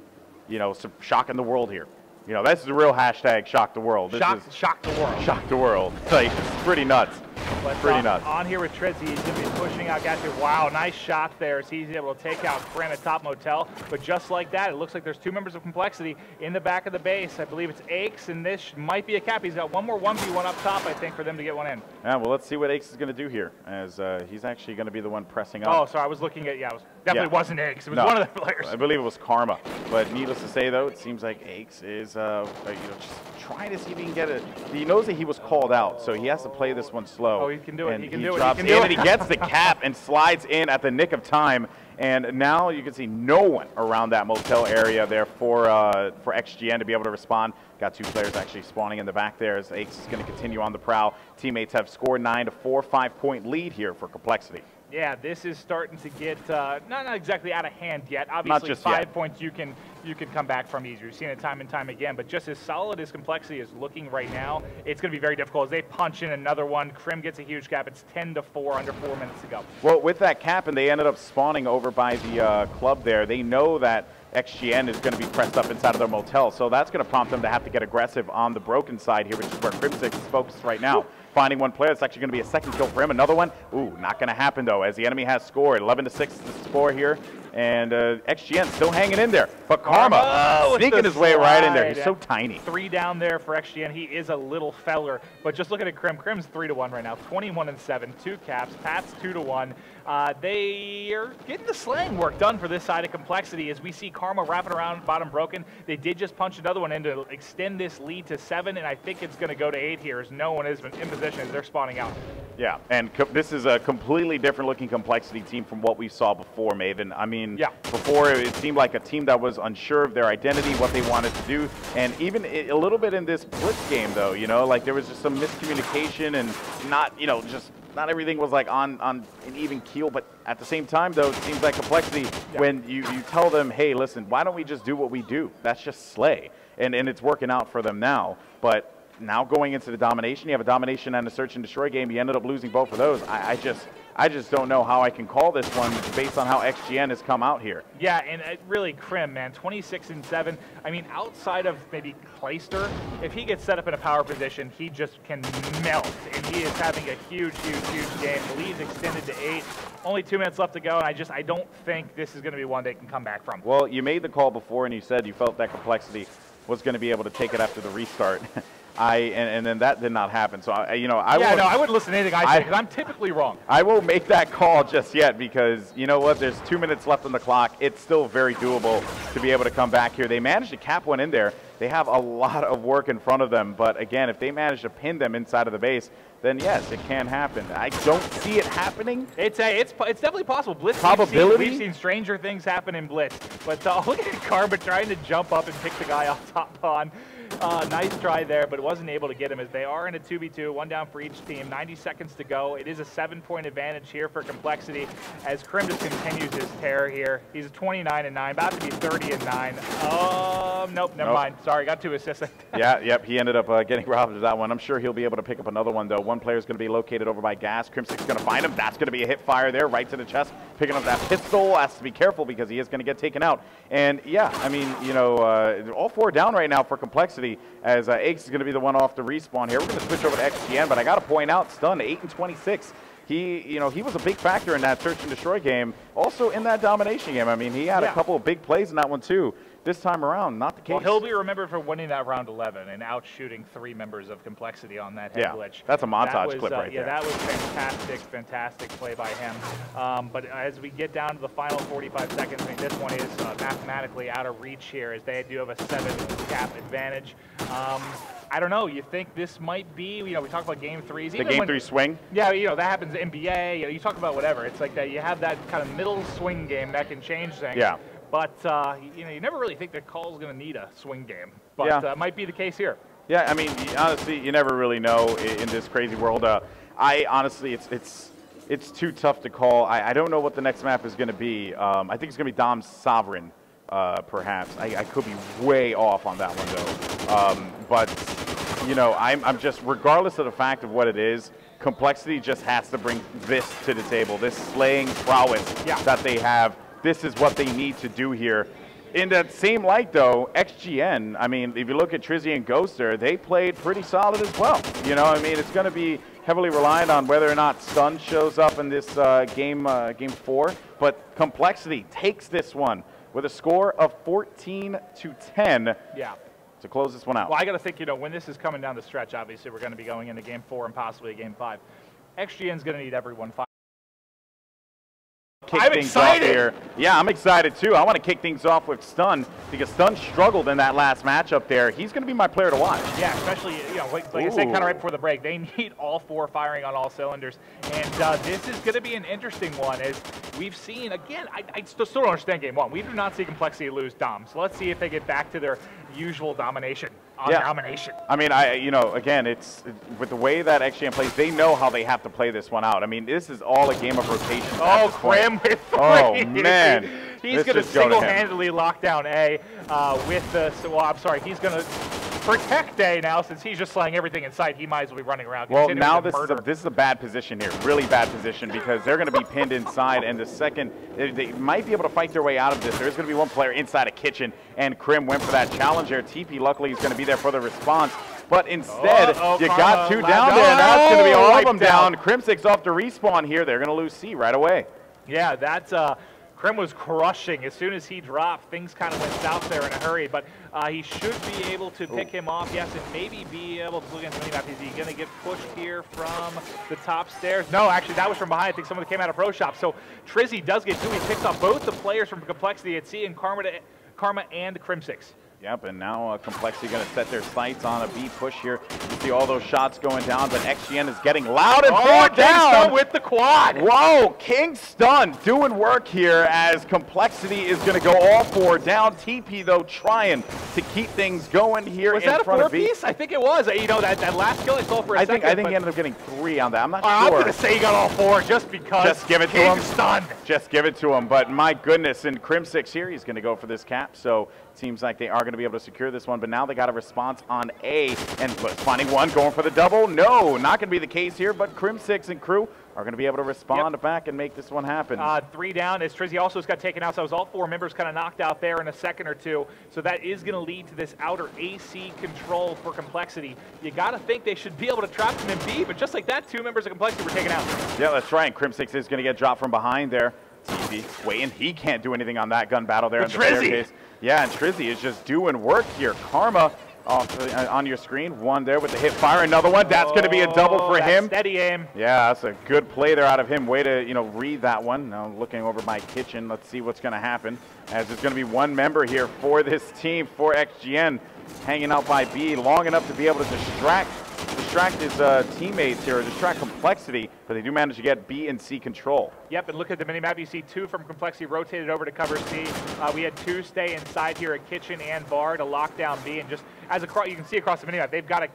shocking the world here. That's the real hashtag, shock the world. Shock the world. Shock the world. Like, it's pretty nuts. But pretty nuts. On here with Trizzy, he's going to be pushing out guys here. Wow, nice shot there as he's able to take out Crim at top motel. But just like that, it looks like there's 2 members of CompLexity in the back of the base. I believe it's Aches, and this might be a cap. He's got one more 1v1 up top, I think, for them to get one in. Yeah, well, let's see what Aches is going to do here, as he's actually going to be the one pressing up. Oh, sorry, I was looking at, definitely wasn't Aches. It was one of the players. I believe it was Karma. But needless to say, though, it seems like Aches is just trying to see if he can get it. He knows that he was called out, so he has to play this one slow. Oh, he can do it. He can do it. Drops in, and he gets the cap and slides in at the nick of time. And now you can see no one around that motel area there for XGN to be able to respond. Got 2 players actually spawning in the back there as Aches is going to continue on the prowl. Teammates have scored 9-4, 5-point lead here for CompLexity. Yeah, this is starting to get not exactly out of hand yet. Obviously, not just 5 yet. points you can come back from easier. You've seen it time and time again. But just as solid as CompLexity is looking right now, it's going to be very difficult as they punch in another one. Crim gets a huge cap. It's 10-4, under 4 minutes to go. Well, with that cap, and they ended up spawning over by the club there. They know that XGN is going to be pressed up inside of their motel, so that's going to prompt them to have to get aggressive on the broken side here, which is where Crimsix is focused right now. Finding one player, it's actually going to be a second kill for him. Another one, ooh, not going to happen though, as the enemy has scored. 11-6 is the score here, and XGN still hanging in there. But Karma sneaking his way right in there. He's so tiny. 3 down there for XGN. He is a little feller, but just looking at Crim. Crim's 3-1 right now, 21-7, 2 caps. Pat's 2-1. They are getting the slaying work done for this side of CompLexity as we see Karma wrapping around bottom broken. They did just punch another one in to extend this lead to 7, and I think it's going to go to 8 here as no one is in position as they're spawning out. Yeah, and this is a completely different looking CompLexity team from what we saw before, Maven. I mean, before it seemed like a team that was unsure of their identity, what they wanted to do, and even a little bit in this Blitz game, though, like there was just some miscommunication and not, just not everything was like on an even keel, but at the same time, though, it seems like CompLexity, when you tell them, hey, listen, why don't we just do what we do? That's just slay, and it's working out for them now, but now going into the domination, you have a domination and a search and destroy game. You ended up losing both of those. I just don't know how I can call this one based on how XGN has come out here. Yeah, and really Crim, man, 26-7. I mean, outside of maybe Clayster, if he gets set up in a power position, he just can melt, and he is having a huge game. The lead's extended to 8. Only 2 minutes left to go, and I don't think this is going to be one they can come back from. Well, you made the call before, and you said you felt that CompLexity was going to be able to take it after the restart. And then that did not happen. So I wouldn't listen to anything I say because I'm typically wrong. I won't make that call just yet because you know what? There's 2 minutes left on the clock. It's still very doable to be able to come back here. They managed to cap one in there. They have a lot of work in front of them. But again, if they manage to pin them inside of the base, then yes, it can happen. I don't see it happening. It's definitely possible. Blitz. Probability. We've seen stranger things happen in Blitz. But look at Karma trying to jump up and pick the guy off top on. Nice try there, but it wasn't able to get him as they are in a 2v2, 1 down for each team. 90 seconds to go. It is a 7-point advantage here for CompLexity as Crim just continues his tear here. He's 29-9, about to be 30-9. Nope, never mind. Sorry, got 2 assists. Yep, he ended up getting robbed of that one. I'm sure he'll be able to pick up another one, though. One player is going to be located over by Gas. Crimson's going to find him. That's going to be a hip fire there, right to the chest. Picking up that pistol. Has to be careful because he is going to get taken out. And yeah, I mean, all 4 down right now for CompLexity as Aches is going to be the one off the respawn here. We're going to switch over to XGN, but I got to point out, Stun, 8-26. He was a big factor in that search and destroy game. Also in that domination game. I mean, he had a couple of big plays in that one too. This time around, not the case. Well, he'll be remembered for winning that round 11 and out-shooting 3 members of CompLexity on that head glitch. That's a montage clip right there. Yeah, that was fantastic, fantastic play by him. But as we get down to the final 45 seconds, I mean, this one is mathematically out of reach here, as they do have a 7-cap advantage. I don't know. You think this might be, we talk about game threes. The game 3 swing? Yeah, that happens in NBA. You talk about whatever. It's like that you have that kind of middle swing game that can change things. Yeah. But, you never really think the call's going to need a swing game. But it might be the case here. Yeah, I mean, honestly, you never really know in this crazy world. Honestly, it's too tough to call. I don't know what the next map is going to be. I think it's going to be Dom's Sovereign, perhaps. I could be way off on that one, though. But, I'm just, regardless of the fact of what it is, CompLexity just has to bring this to the table, this slaying prowess that they have. This is what they need to do here. In that same light, though, XGN, I mean, if you look at Trizzy and Ghoster, they played pretty solid as well. It's going to be heavily reliant on whether or not Stun shows up in this game 4. But CompLexity takes this one with a score of 14-10. Yeah. To close this one out. Well, I got to think, when this is coming down the stretch, obviously we're going to be going into game 4 and possibly game 5. XGN's going to need everyone. I'm excited. Here. Yeah, I'm excited too. I want to kick things off with Stun because Stun struggled in that last matchup there. He's going to be my player to watch. Yeah, especially, like I said kind of right before the break, they need all 4 firing on all cylinders. And this is going to be an interesting one as we've seen, again, I still don't understand game 1. We do not see CompLexity lose Dom. So let's see if they get back to their usual domination. Domination. I mean, again, it's with the way that XGN plays, they know how they have to play this one out. I mean, this is all a game of rotation. Oh, Crim with 3. Oh, man. He's going to single-handedly lock down A with the, I'm sorry, he's going to protect A now since he's just slaying everything in sight. He might as well be running around. Well, now this is a bad position here, really bad position, because they're going to be pinned inside, and the second, they might be able to fight their way out of this. There is going to be one player inside a kitchen, and Crim went for that challenge there. TP, luckily, is going to be there for the response. But instead, you got 2 down there, and that's going to be all of them down. Crim6 off to respawn here. They're going to lose C right away. Yeah, that's Crim was crushing. As soon as he dropped, things kind of went south there in a hurry, but he should be able to pick him off, yes, and maybe be able to look at the mini-map. Is he going to get pushed here from the top stairs? No, actually, that was from behind. I think someone came out of Pro Shop. So Trizzy does get 2. He picks off both the players from CompLexity at C and Karma and Crim6. Yep, and now CompLexity going to set their sights on a B push here. You see all those shots going down, but XGN is getting loud and brought down. Stun with the quad. Whoa, King Stun doing work here as CompLexity is going to go all 4 down. TP, though, trying to keep things going here in front of B. Was that a 4-piece? I think it was. That last kill I saw for a second. I think he ended up getting 3 on that. I'm not sure. I'm going to say he got all 4 just because. Just give it to him. Stun. Just give it to him. But my goodness, and Crim6 here, he's going to go for this cap. So it seems like they are going to be able to secure this one, but now they got a response on A, and finding one, going for the double. No, not going to be the case here, but Crim6 and crew are going to be able to respond back and make this one happen. 3 down as Trizzy also got taken out, so it was all 4 members kind of knocked out there in a second or 2, so that is going to lead to this outer AC control for CompLexity. You got to think they should be able to trap them in B, but just like that, 2 members of CompLexity were taken out. Yeah, that's right, and Crim6 is going to get dropped from behind there. TP waiting, he can't do anything on that gun battle there in the staircase. Yeah, and Trizzy is just doing work here. Karma on your screen, 1 there with the hip fire, another one. That's going to be a double for him. Steady aim. Yeah, that's a good play there out of him. Way to read that one. Now looking over my kitchen, let's see what's going to happen. As there's going to be 1 member here for this team, for XGN, hanging out by B long enough to be able to distract his teammates here, or distract CompLexity, but they do manage to get B and C control. Yep, and look at the minimap. You see 2 from CompLexity rotated over to cover C. We had 2 stay inside here at kitchen and bar to lock down B, and just as you can see across the minimap, they've got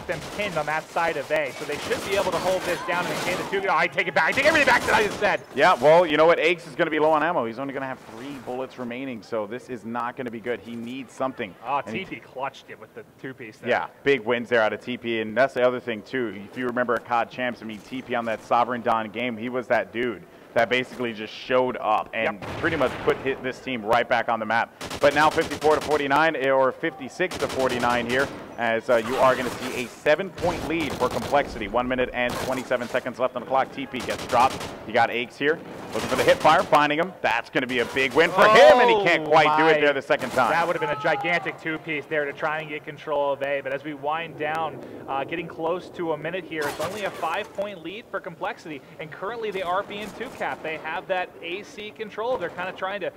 them pinned on that side of A, so they should be able to hold this down and maintain the 2. I take it back. I take everything back that I just said. Yeah, well, you know what? Aches is going to be low on ammo. He's only going to have 3 bullets remaining, so this is not going to be good. He needs something. Oh, TP clutched it with the 2-piece there. Yeah, big wins there out of TP, and that's the other thing too. If you remember at COD Champs, I mean, TP on that Sovereign Dawn game, he was that dude that basically just showed up and pretty much put this team right back on the map. But now 54-49 or 56-49 here as you are going to see a 7-point lead for CompLexity. 1 minute and 27 seconds left on the clock. TP gets dropped. You got Aches here, looking for the hit fire, finding him. That's going to be a big win for him, and he can't quite do it there the second time. That would have been a gigantic two-piece there to try and get control of A, but as we wind down, getting close to a minute here, it's only a 5-point lead for CompLexity, and currently they are being two-capped. They have that AC control. They're kind of trying to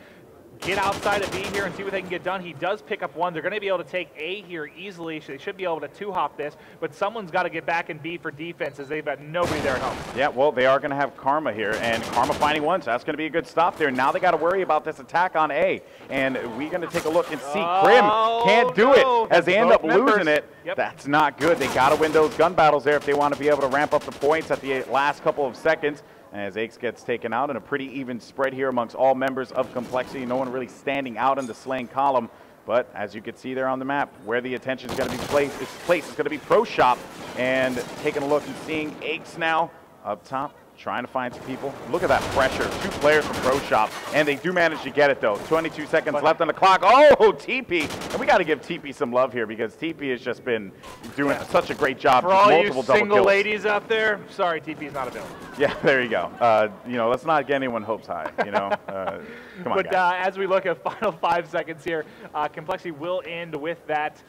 get outside of B here and see what they can get done. He does pick up one. They're going to be able to take A here easily. They should be able to two-hop this, but someone's got to get back in B for defense as they've got nobody there at home. Yeah, well, they are going to have Karma here, and Karma finding one, so that's going to be a good stop there. Now they got to worry about this attack on A, and we're going to take a look and see Krim can't do it as they end up losing it. Yep. That's not good. They got to win those gun battles there if they want to be able to ramp up the points at the last couple of seconds. As Aches gets taken out, and a pretty even spread here amongst all members of CompLexity. No one really standing out in the slaying column. But as you can see there on the map, where the attention is going to be placed is going to be Pro Shop. And taking a look and seeing Aches now up top, trying to find some people. Look at that pressure. 2 players from Pro Shop, and they do manage to get it, though. 22 seconds left on the clock. Oh, TP. And we got to give TP some love here, because TP has just been doing such a great job. For all multiple you double single kills. Ladies out there, sorry, TP's not available. Yeah, there you go. You know, let's not get anyone hopes high, you know. Come on, but as we look at final 5 seconds here, CompLexity will end with that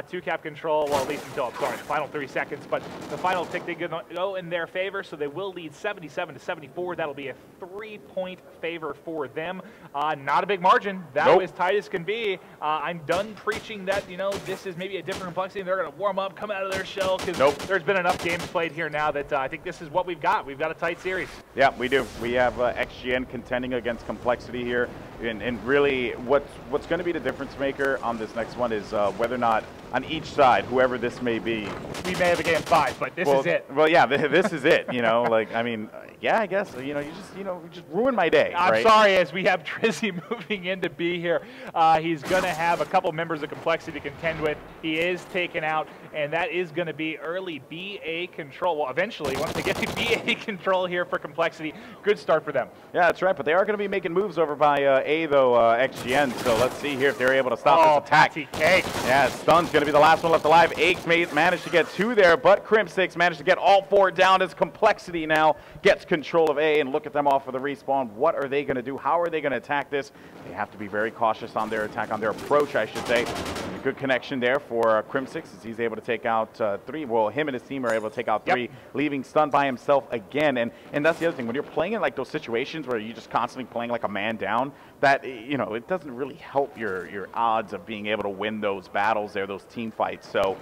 two-cap control, well, at least until, the final 3 seconds, but the final tick did go in their favor, so they will lead 77-74. That'll be a 3-point favor for them. Not a big margin. That was as tight as can be. I'm done preaching that, you know, this is maybe a different CompLexity. They're going to warm up, come out of their shell, because there's been enough games played here now that I think this is what we've got. We've got a tight series. Yeah, we do. We have XGN contending against CompLexity here, and really what's going to be the difference maker on this next one is whether or not on each side, whoever this may be. We may have a game 5, but this is it. Well, yeah, this is it. You know, like, I mean, yeah, I guess, you know, you just ruined my day. I'm sorry, as we have Trizzy moving into B here. He's going to have a couple members of CompLexity to contend with. He is taken out, and that is going to be early BA control. Well, eventually, once they get to BA control here for CompLexity, good start for them. Yeah, that's right, but they are going to be making moves over by A, though, XGN, so let's see here if they're able to stop this attack. Yeah, stun's going to be the last one left alive. Aches managed to get 2 there, but Crim6 managed to get all 4 down as CompLexity now gets control of A, and look at them off for the respawn. What are they going to do? How are they going to attack this? They have to be very cautious on their attack, on their approach, I should say. A good connection there for Crim6 as he's able to take out 3. Well, him and his team are able to take out 3, leaving Stun by himself again. And that's the other thing. When you're playing in like those situations where you're just constantly playing like a man down, that, you know, it doesn't really help your odds of being able to win those battles there, those team fights. So,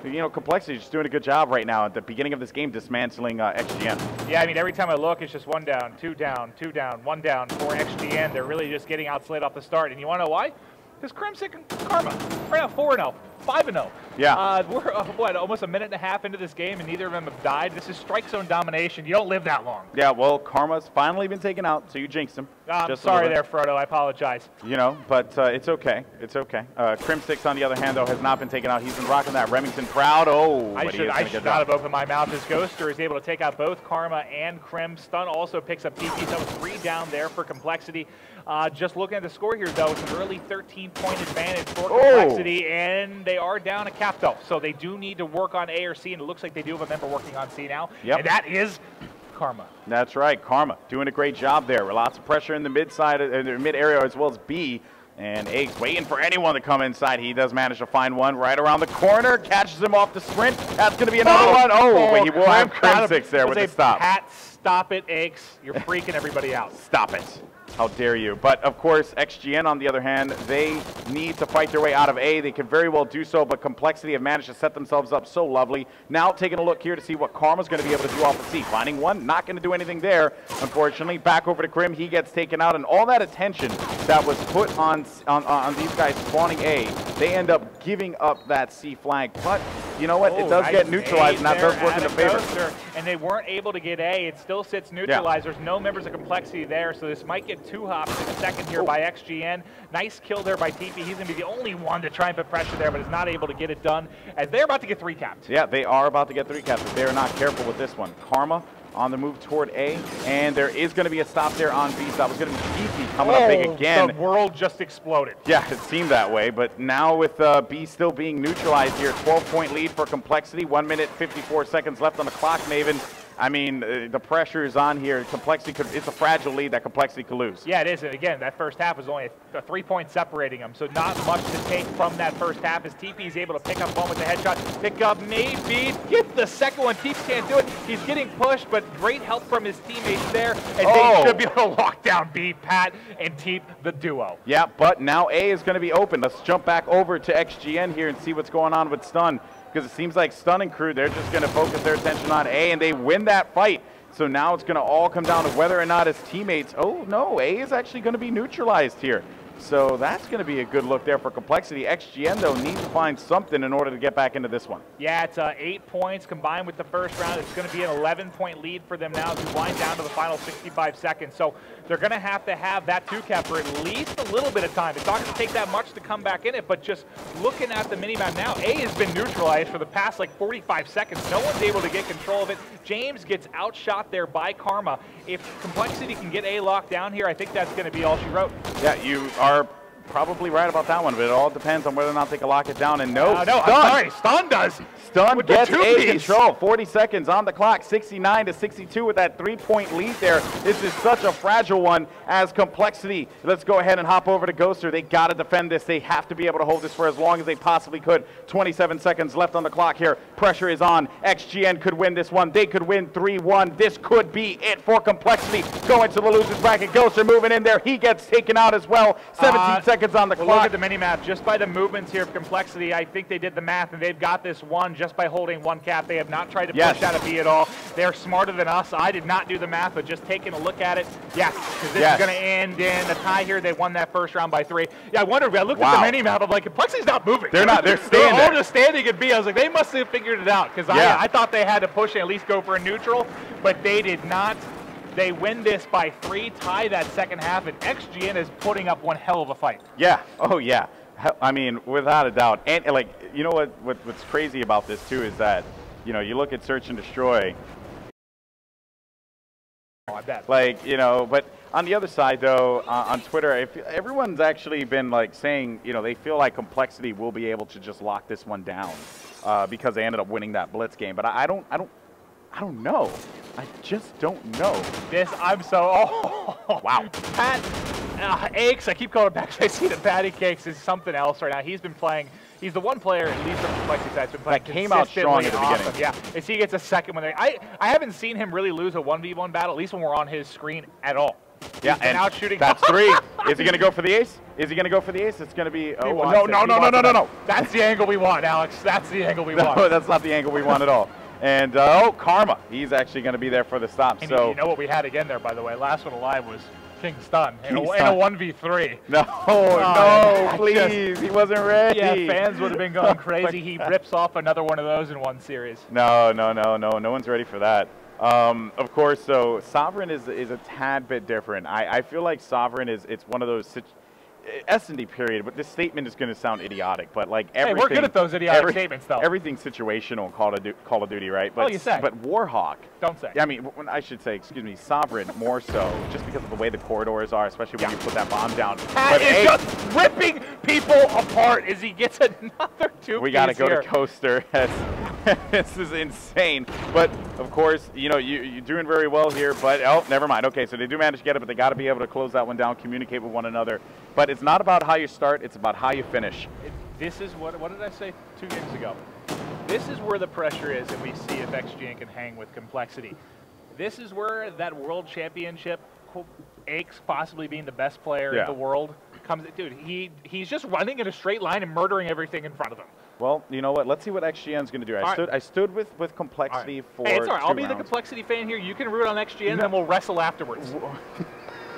you know, CompLexity is just doing a good job right now at the beginning of this game, dismantling XGN. Yeah, I mean, every time I look, it's just 1 down, 2 down, 2 down, 1 down for XGN. They're really just getting outslayed off the start. And you want to know why? Because Crim6 and Karma right now 4-0, 5-0. Yeah. We're, what, almost a minute and a half into this game, and neither of them have died. This is strike zone domination. You don't live that long. Yeah, well, Karma's finally been taken out, so you jinxed him. Just sorry there, Frodo. I apologize. You know, but it's okay. It's okay. Crim6, on the other hand, though, has not been taken out. He's been rocking that Remington proud. Oh, I should not have opened my mouth. As Ghoster is able to take out both Karma and Krim. Stun also picks up TP. That was 3 down there for CompLexity. Just looking at the score here, though, it's an early 13-point advantage for CompLexity, and they are down a cap, though. So they do need to work on A or C, and it looks like they do have a member working on C now. Yep. And that is Karma. That's right. Karma doing a great job there. Lots of pressure in the mid side, in the mid area, as well as B. And Aches waiting for anyone to come inside. He does manage to find one right around the corner. Catches him off the sprint. That's going to be another one. But he will have Crim6 there with the stop. Pat, stop it, Aches. You're freaking everybody out. Stop it. How dare you. But, of course, XGN, on the other hand, they need to fight their way out of A. They could very well do so, but CompLexity have managed to set themselves up so lovely. Now taking a look here to see what Karma's going to be able to do off the C. Finding one, not going to do anything there, unfortunately. Back over to Krim, he gets taken out, and all that attention that was put on these guys spawning A, they end up giving up that C flag. But, you know what? It does get neutralized, and that does work in the favor. And they weren't able to get A. It still sits neutralized. There's no members of CompLexity there, so this might get 2 hops in a second here by XGN. Nice kill there by TP. He's going to be the only one to try and put pressure there, but is not able to get it done as they're about to get 3 capped. Yeah, they are about to get 3 capped if they're not careful with this one. Karma on the move toward A, and there is going to be a stop there on B. So that was going to be TP coming up big again. The world just exploded. Yeah, it seemed that way, but now with B still being neutralized here, 12-point lead for CompLexity, 1 minute 54 seconds left on the clock, Maven. I mean, the pressure is on here. It's a fragile lead that CompLexity could lose. Yeah, it is. And again, that first half was only a 3-point separating them, so not much to take from that first half as TP is able to pick up one with the headshot. Pick up maybe, get the second one. TP can't do it. He's getting pushed, but great help from his teammates there. And they should be able to lock down B, Pat, and Teep the duo. Yeah, but now A is going to be open. Let's jump back over to XGN here and see what's going on with Stun. Because it seems like Stun and crew, they're just going to focus their attention on A, and they win that fight. So now it's going to all come down to whether or not his teammates, oh no, A is actually going to be neutralized here. So that's going to be a good look there for CompLexity. XGN, though, needs to find something in order to get back into this one. Yeah, it's 8 points combined with the first round. It's going to be an 11-point lead for them now as we wind down to the final 65 seconds. So they're going to have that 2-cap for at least a little bit of time. It's not going to take that much to come back in it, but just looking at the minimap now, A has been neutralized for the past like 45 seconds. No one's able to get control of it. James gets outshot there by Karma. If CompLexity can get A locked down here, I think that's going to be all she wrote. Yeah, you are probably right about that one, but it all depends on whether or not they can lock it down. And no, I'm sorry, Stun does. Stun gets A control. 40 seconds on the clock, 69 to 62 with that 3-point lead there. This is such a fragile one as CompLexity. Let's go ahead and hop over to Ghoster. They got to defend this. They have to be able to hold this for as long as they possibly could. 27 seconds left on the clock here. Pressure is on. XGN could win this one. They could win 3-1. This could be it for CompLexity. Going to the losers bracket. Ghoster moving in there. He gets taken out as well. 17 seconds on the clock. Look at the mini-map. Just by the movements here of CompLexity, I think they did the math, and they've got this one just by holding 1 cap. They have not tried to push out of B at all. They're smarter than us. I did not do the math, but just taking a look at it, yes, because this is going to end in a tie here. They won that first round by 3. Yeah, I wondered. I looked at the mini-map. I'm like, CompLexity's not moving. They're not. They're standing. They're all just standing at B. I was like, they must have figured it out, because I thought they had to push and at least go for a neutral, but they did not. They win this by 3, tie that second half, and XGN is putting up one hell of a fight. Yeah. Oh, yeah. I mean, without a doubt. And, like, you know what's crazy about this, too, is that, you know, you look at Search and Destroy. Oh, I bet. Like, you know, but on the other side, though, on Twitter, everyone's actually been, like, saying, you know, they feel like CompLexity will be able to just lock this one down because they ended up winning that Blitz game. But I don't know. I just don't know. I'm so, wow. Pat Aches, I keep calling it back because I see that Patty Cakes is something else right now. He's been playing, he's the one player, at least on the CompLexity side, has been playing that came out strong at the beginning. Yeah, as he gets a second one there. I haven't seen him really lose a 1v1 battle, at least when we're on his screen at all. Yeah, and out shooting. That's 3. Is he going to go for the ace? Is he going to go for the ace? It's going to be. Oh, no. That's the angle we want, Alex. That's the angle we want. No, that's not the angle we want at all. And, Karma, he's actually going to be there for the stop. And so you know what we had again there, by the way? Last one alive was King Stun in a 1v3. No, please. He wasn't ready. Yeah, fans would have been going crazy. He rips off another one of those in one series. No. No one's ready for that. Of course, so Sovereign is a tad bit different. I feel like Sovereign it's one of those S&D period, but this statement is going to sound idiotic, but like everything. Hey, we're good at those idiotic statements, though. Everything's situational in Call of Duty, right? But, you say. But Warhawk. Don't say. I mean, I should say, excuse me, Sovereign more so, just because of the way the corridors are, especially when you put that bomb down. Pat is just ripping people apart as he gets another 2 We got to go to Coaster. This is insane. But, of course, you know, you're doing very well here, but, oh, never mind. Okay, so they do manage to get it, but they got to be able to close that one down, communicate with one another. But it's not about how you start, it's about how you finish. This is what did I say 2 games ago? This is where the pressure is, and we see if XGN can hang with CompLexity. This is where that world championship, Aches possibly being the best player in the world, comes. Dude, he's just running in a straight line and murdering everything in front of him. Well, you know what? Let's see what XGN's going to do. I stood with CompLexity for Hey, it's all right. I'll be rounds. the CompLexity fan here. You can root on XGN, and then we'll wrestle afterwards.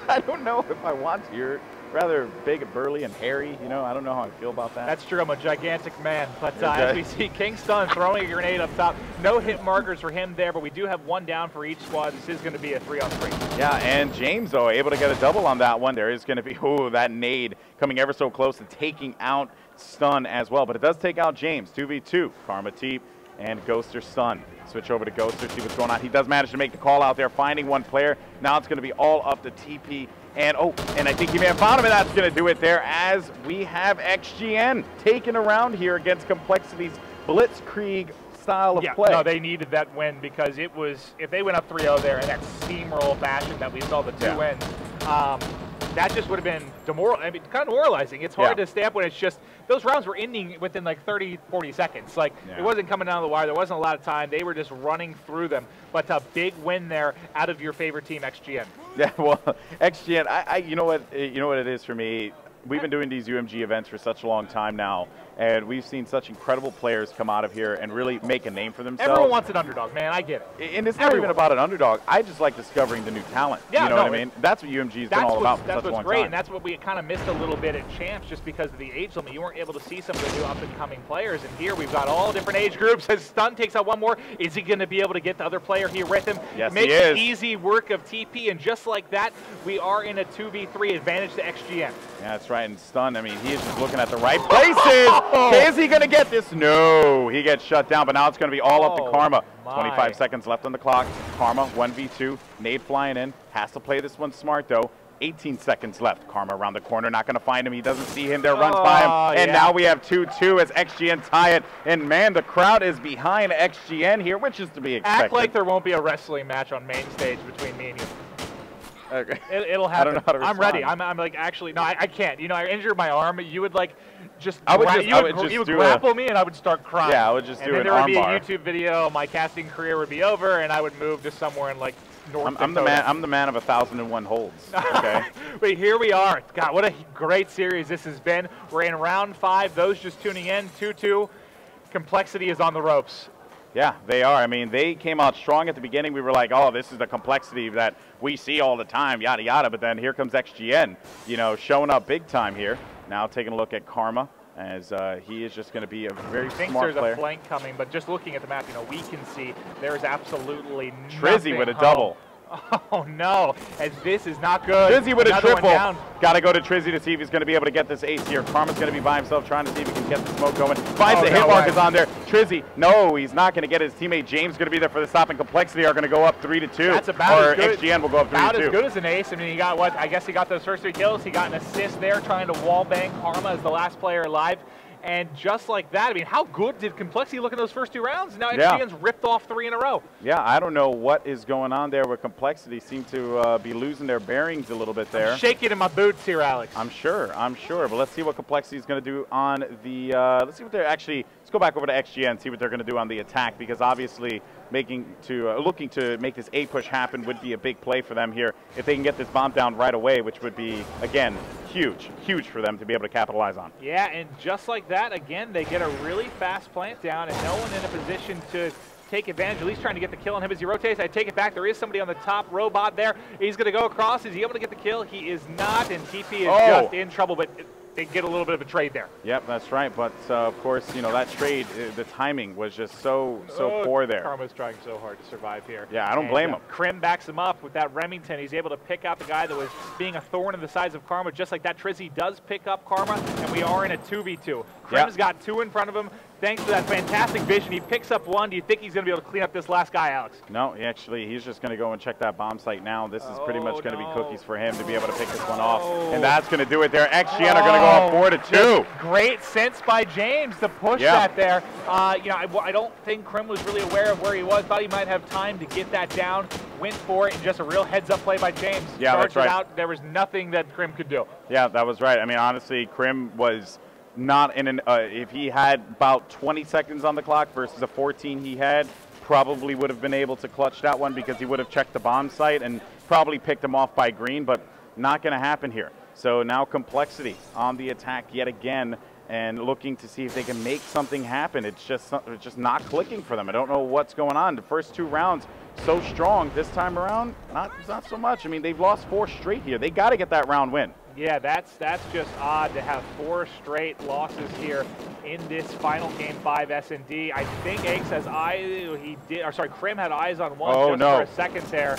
I don't know if I want to. You're rather big and burly and hairy. You know, I don't know how I feel about that. That's true. I'm a gigantic man. But as we see King Stun throwing a grenade up top, no hit markers for him there, but we do have 1 down for each squad. This is going to be a 3-on-3. Yeah, and James, though, able to get a double on that one. There is going to be, that nade coming ever so close to taking out Stun as well. But it does take out James. 2v2. Karma Teep and Ghoster's son. Switch over to Ghoster, see what's going on. He does manage to make the call out there, finding one player. Now it's going to be all up to TP. And I think he may have found him, and that's going to do it there as we have XGN taking around here against CompLexity's Blitzkrieg style of play. No, they needed that win because it was, if they went up 3-0 there in that steamroll fashion that we saw the two wins, that just would have been kind of demoralizing. It's hard to stay up when it's just, those rounds were ending within like 30, 40 seconds. Like, it wasn't coming down the wire. There wasn't a lot of time. They were just running through them. But a big win there out of your favorite team, XGN. Yeah, well, XGN, you know what it is for me? We've been doing these UMG events for such a long time now, and we've seen such incredible players come out of here and really make a name for themselves. Everyone wants an underdog, man. I get it. And it's not even about an underdog. I just like discovering the new talent. Yeah, you know what I mean? That's what UMG's been all about for such a long time. That's what's great, and that's what we kind of missed a little bit at Champs just because of the age limit. You weren't able to see some of the new up-and-coming players, and here we've got all different age groups. As Stun takes out one more, is he going to be able to get the other player here with him? Yes, Makes he is. easy work of TP, and just like that, we are in a 2v3 advantage to XGN. Yeah, that's right, and Stun, I mean, he is just looking at the right places. Is he going to get this? No, he gets shut down, but now it's going to be all up to Karma. 25 seconds left on the clock. Karma, 1v2. Nade flying in. Has to play this one smart, though. 18 seconds left. Karma around the corner, not going to find him. He doesn't see him there, runs by him. And now we have 2-2 as XGN tie it. And, man, the crowd is behind XGN here, which is to be expected. Act like there won't be a wrestling match on main stage between me and you. Okay. It'll happen. I don't know how to respond. I'm ready. I'm like, actually, no, I can't. You know, I injured my arm. You would like just you would grapple me and I would start crying. Yeah, I would just do an arm bar. And then there would be a YouTube video. My casting career would be over, and I would move to somewhere in like North Dakota. I'm the man of 1,001 holds. Okay. But here we are. God, what a great series this has been. We're in round 5. Those just tuning in, 2-2. CompLexity is on the ropes. Yeah, they are. I mean, they came out strong at the beginning. We were like, oh, this is the CompLexity that we see all the time, yada, yada. But then here comes XGN, you know, showing up big time here. Now taking a look at Karma, as he is just going to be a very smart player. There's a flank coming, but just looking at the map, you know, we can see there's absolutely nothing. Trizzy with a double. Oh, no, as this is not good. Trizzy with a triple. Got to go to Trizzy to see if he's going to be able to get this ace here. Karma's going to be by himself trying to see if he can get the smoke going. Finds the hit mark is on there. Trizzy, no, he's not going to get his teammate James going to be there for the stop, and CompLexity are going to go up 3-2. That's about as good. XGN will go up 3-2. About as good as an ace. I mean, he got what? I guess he got those first 3 kills. He got an assist there trying to wall bang Karma as the last player alive. And just like that, I mean, how good did CompLexity look in those first 2 rounds? Now XGN's ripped off 3 in a row. Yeah, I don't know what is going on there with CompLexity. Seem to be losing their bearings a little bit there. I'm shaking in my boots here, Alex. I'm sure. But let's see what CompLexity is going to do on the, let's see what they're actually, let's go back over to XGN and see what they're going to do on the attack, because obviously looking to make this A push happen would be a big play for them here if they can get this bomb down right away, which would be, again, huge for them to be able to capitalize on. Yeah, and just like that, again, they get a really fast plant down and no one in a position to take advantage, at least trying to get the kill on him as he rotates. I take it back. There is somebody on the top robot there. He's going to go across. Is he able to get the kill? He is not, and TP is just in trouble, but they get a little bit of a trade there. Yep, that's right. But, of course, you know, that trade, the timing was just so poor there. Karma's trying so hard to survive here. Yeah, I don't blame him. Krim backs him up with that Remington. He's able to pick out the guy that was being a thorn in the sides of Karma. Just like that, Trizzy does pick up Karma, and we are in a 2v2. Krim's got 2 in front of him. Thanks to that fantastic vision, he picks up 1. Do you think he's going to be able to clean up this last guy, Alex? No, he's just going to go and check that bomb site now. This is pretty much going to be cookies for him to be able to pick this one off. And that's going to do it there. XGN are going to go up 4-2. Great sense by James to push that there. You know, I don't think Krim was really aware of where he was. Thought he might have time to get that down. Went for it, and just a real heads-up play by James. Yeah, that's right. Out. There was nothing that Krim could do. Yeah, that was right. I mean, honestly, Krim was not in an if he had about 20 seconds on the clock versus a 14 he had, probably would have been able to clutch that one because he would have checked the bomb site and probably picked him off by green, but not going to happen here. So now CompLexity on the attack yet again and looking to see if they can make something happen. It's just not clicking for them. I don't know what's going on. The first 2 rounds so strong. This time around, not so much. I mean, they've lost 4 straight here. They got to get that round win. Yeah, that's just odd to have 4 straight losses here in this final game 5 S&D. I think Aches has Krim had eyes on one for a second there.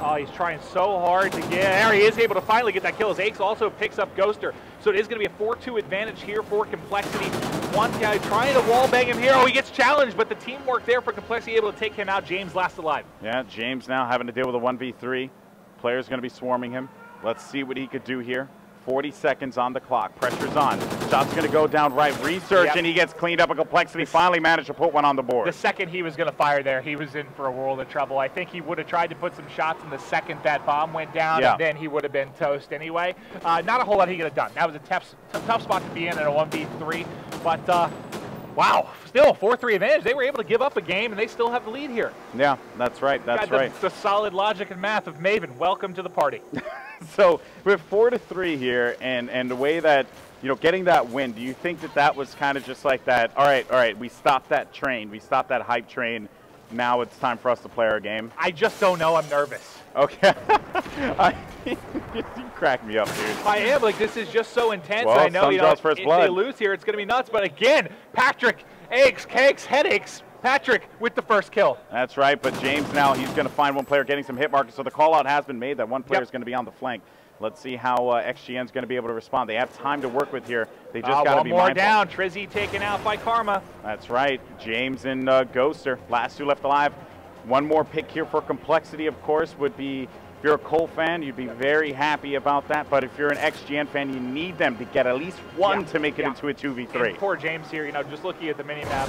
Oh, he's trying so hard to get there. He is able to finally get that kill as Aches also picks up Ghoster. So it is going to be a 4-2 advantage here for CompLexity. one guy trying to wall bang him here. Oh, he gets challenged, but the teamwork there for CompLexity able to take him out. James last alive. Yeah, James now having to deal with a 1v3. Player's going to be swarming him. Let's see what he could do here. 40 seconds on the clock. Pressure's on. Shot's going to go down right. Research, and he gets cleaned up. A CompLexity finally managed to put one on the board. The second he was going to fire there, he was in for a world of trouble. I think he would have tried to put some shots in the second that bomb went down, and then he would have been toast anyway. Not a whole lot he could have done. That was a tough spot to be in at a 1v3. But, wow, still 4-3 advantage. They were able to give up a game, and they still have the lead here. Yeah, that's right. That's right. The solid logic and math of Maven. Welcome to the party. So with 4-3 here, and the way that, you know, getting that win, do you think that that was kind of just like that, all right, we stopped that train, we stopped that hype train, now it's time for us to play our game? I just don't know. I'm nervous. Okay. You crack me up, dude. I am. Like, this is just so intense. Well, I know, you know, if blood. they lose here, it's going to be nuts. But again, Patrick, aches, cakes, headaches. Patrick with the first kill. That's right, but James now, he's going to find one player getting some hit markers, so the call-out has been made that one player is going to be on the flank. Let's see how XGN is going to be able to respond. They have time to work with here. They just got to be mindful. One more down. Trizzy taken out by Karma. That's right. James and Ghoster, last two left alive. One more pick here for CompLexity, of course, would be, if you're a Cole fan, you'd be very happy about that. But if you're an XGN fan, you need them to get at least one to make it into a 2v3. And poor James here, you know, just looking at the mini-map,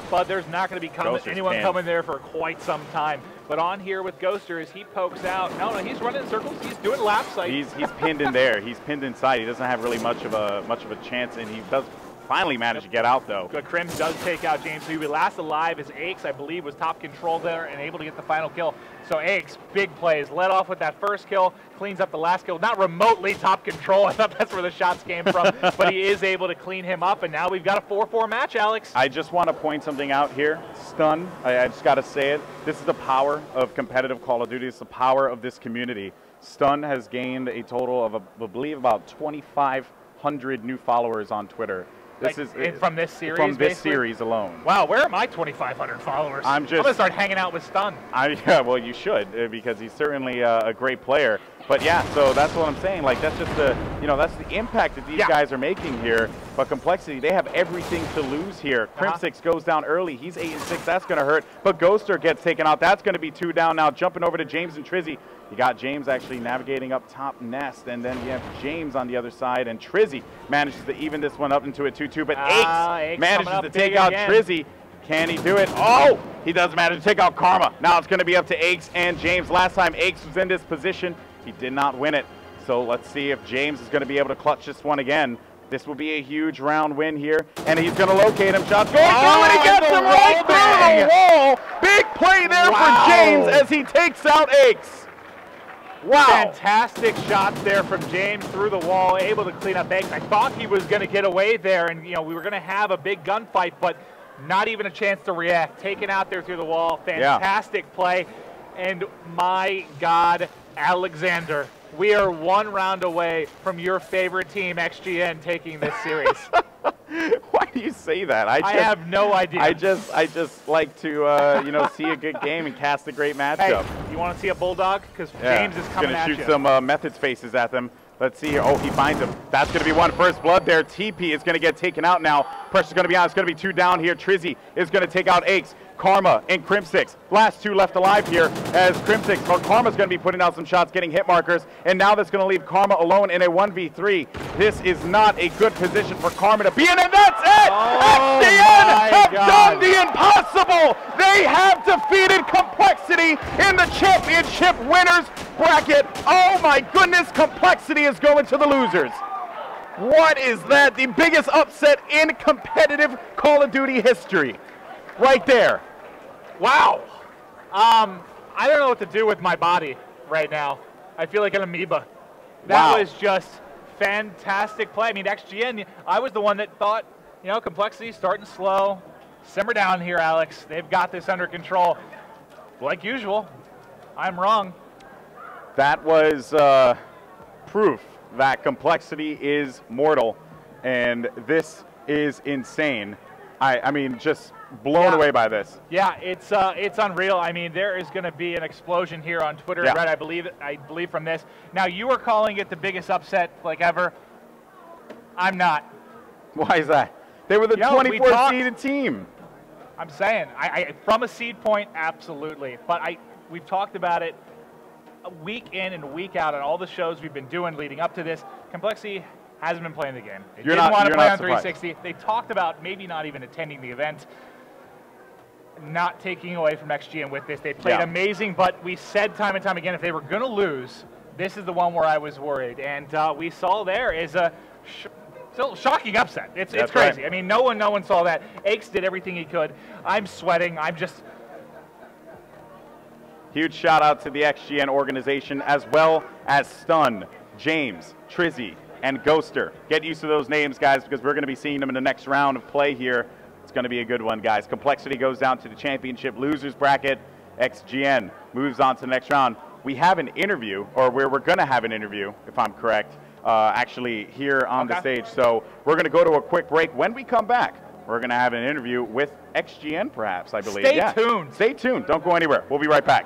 but there's not going to be anyone coming there for quite some time. But on here with Ghoster, as he pokes out, no, he's running in circles. He's doing laps. Like he's pinned in there. He's pinned inside. He doesn't have really much of a chance, and he does finally manage to get out, though. But Crims does take out James, who will last alive as Aches, I believe, was top control there and able to get the final kill. So Aches, big plays, led off with that first kill, cleans up the last kill. Not remotely top control. I thought that's where the shots came from, but he is able to clean him up, and now we've got a 4-4 match, Alex. I just want to point something out here. Stun, I just got to say it. This is the power of competitive Call of Duty. It's the power of this community. Stun has gained a total of, I believe, about 2,500 new followers on Twitter. This is from this series. From this series alone. Wow, where are my 2,500 followers? I'm gonna start hanging out with Stun. Yeah, well, you should, because he's certainly a great player. But yeah, so that's what I'm saying. Like, that's just the, you know, that's the impact that these guys are making here. But CompLexity, they have everything to lose here. Crimsix goes down early. He's 8-6. That's gonna hurt. But Ghoster gets taken out. That's gonna be 2 down now. Jumping over to James and Trizzy. You got James actually navigating up top nest, and then you have James on the other side, and Trizzy manages to even this one up into a 2-2, but Aches manages to take out Trizzy. Can he do it? Oh, he does manage to take out Karma. Now it's going to be up to Aches and James. Last time Aches was in this position, he did not win it. So let's see if James is going to be able to clutch this one again. This will be a huge round win here, and he's going to locate him. Shots going through, and he gets him right through the wall. Big play there for James as he takes out Aches. Wow. Fantastic shots there from James through the wall, able to clean up Aches. I thought he was going to get away there, and, you know, we were going to have a big gunfight, but not even a chance to react. Taken out there through the wall. Fantastic play. And my God, Alexander, we are 1 round away from your favorite team, XGN, taking this series. Why do you say that? I have no idea. I just like to you know, see a good game and cast a great matchup. Hey, you want to see a bulldog? Because James is coming at you. Gonna shoot some methods faces at them. Let's see here. Oh, he finds him. That's going to be one first blood there. TP is going to get taken out now. Pressure's going to be on. It's going to be 2 down here. Trizzy is going to take out Aches. Karma and Crimsix. Last 2 left alive here as Karma's going to be putting out some shots, getting hit markers, and now that's going to leave Karma alone in a 1v3. This is not a good position for Karma to be in, and that's it! XGN have done the impossible! They have defeated CompLexity in the championship winners bracket. Oh my goodness, CompLexity is going to the losers. What is that? The biggest upset in competitive Call of Duty history. Right there. Wow. I don't know what to do with my body right now. I feel like an amoeba. That was just fantastic play. I mean, XGN, I was the one that thought, you know, CompLexity starting slow. Simmer down here, Alex. They've got this under control. Like usual, I'm wrong. That was proof that CompLexity is mortal, and this is insane. I mean, just blown away by this. Yeah, it's unreal. I mean, there is going to be an explosion here on Twitter, Red, I believe from this. Now, you are calling it the biggest upset like ever. I'm not. Why is that? They were the Yo, we 24th talked. seeded team. I'm saying, from a seed point, absolutely. But we've talked about it week in and week out on all the shows we've been doing leading up to this. CompLexity hasn't been playing the game. They didn't want to play on 360. They talked about maybe not even attending the event. Not taking away from XGN with this. They played amazing, but we said time and time again, if they were going to lose, this is the one where I was worried. And we saw there is a still shocking upset. It's crazy. Right. I mean, no one saw that. Aches did everything he could. I'm sweating. I'm just... Huge shout out to the XGN organization, as well as Stun, James, Trizzy, and Ghoster. Get used to those names, guys, because we're going to be seeing them in the next round of play here. It's going to be a good one, guys. CompLexity goes down to the championship losers bracket. XGN moves on to the next round. We have an interview, or we're going to have an interview, if I'm correct, actually here on the stage. So we're going to go to a quick break. When we come back, we're going to have an interview with XGN, perhaps, I believe. Stay tuned. Stay tuned. Don't go anywhere. We'll be right back.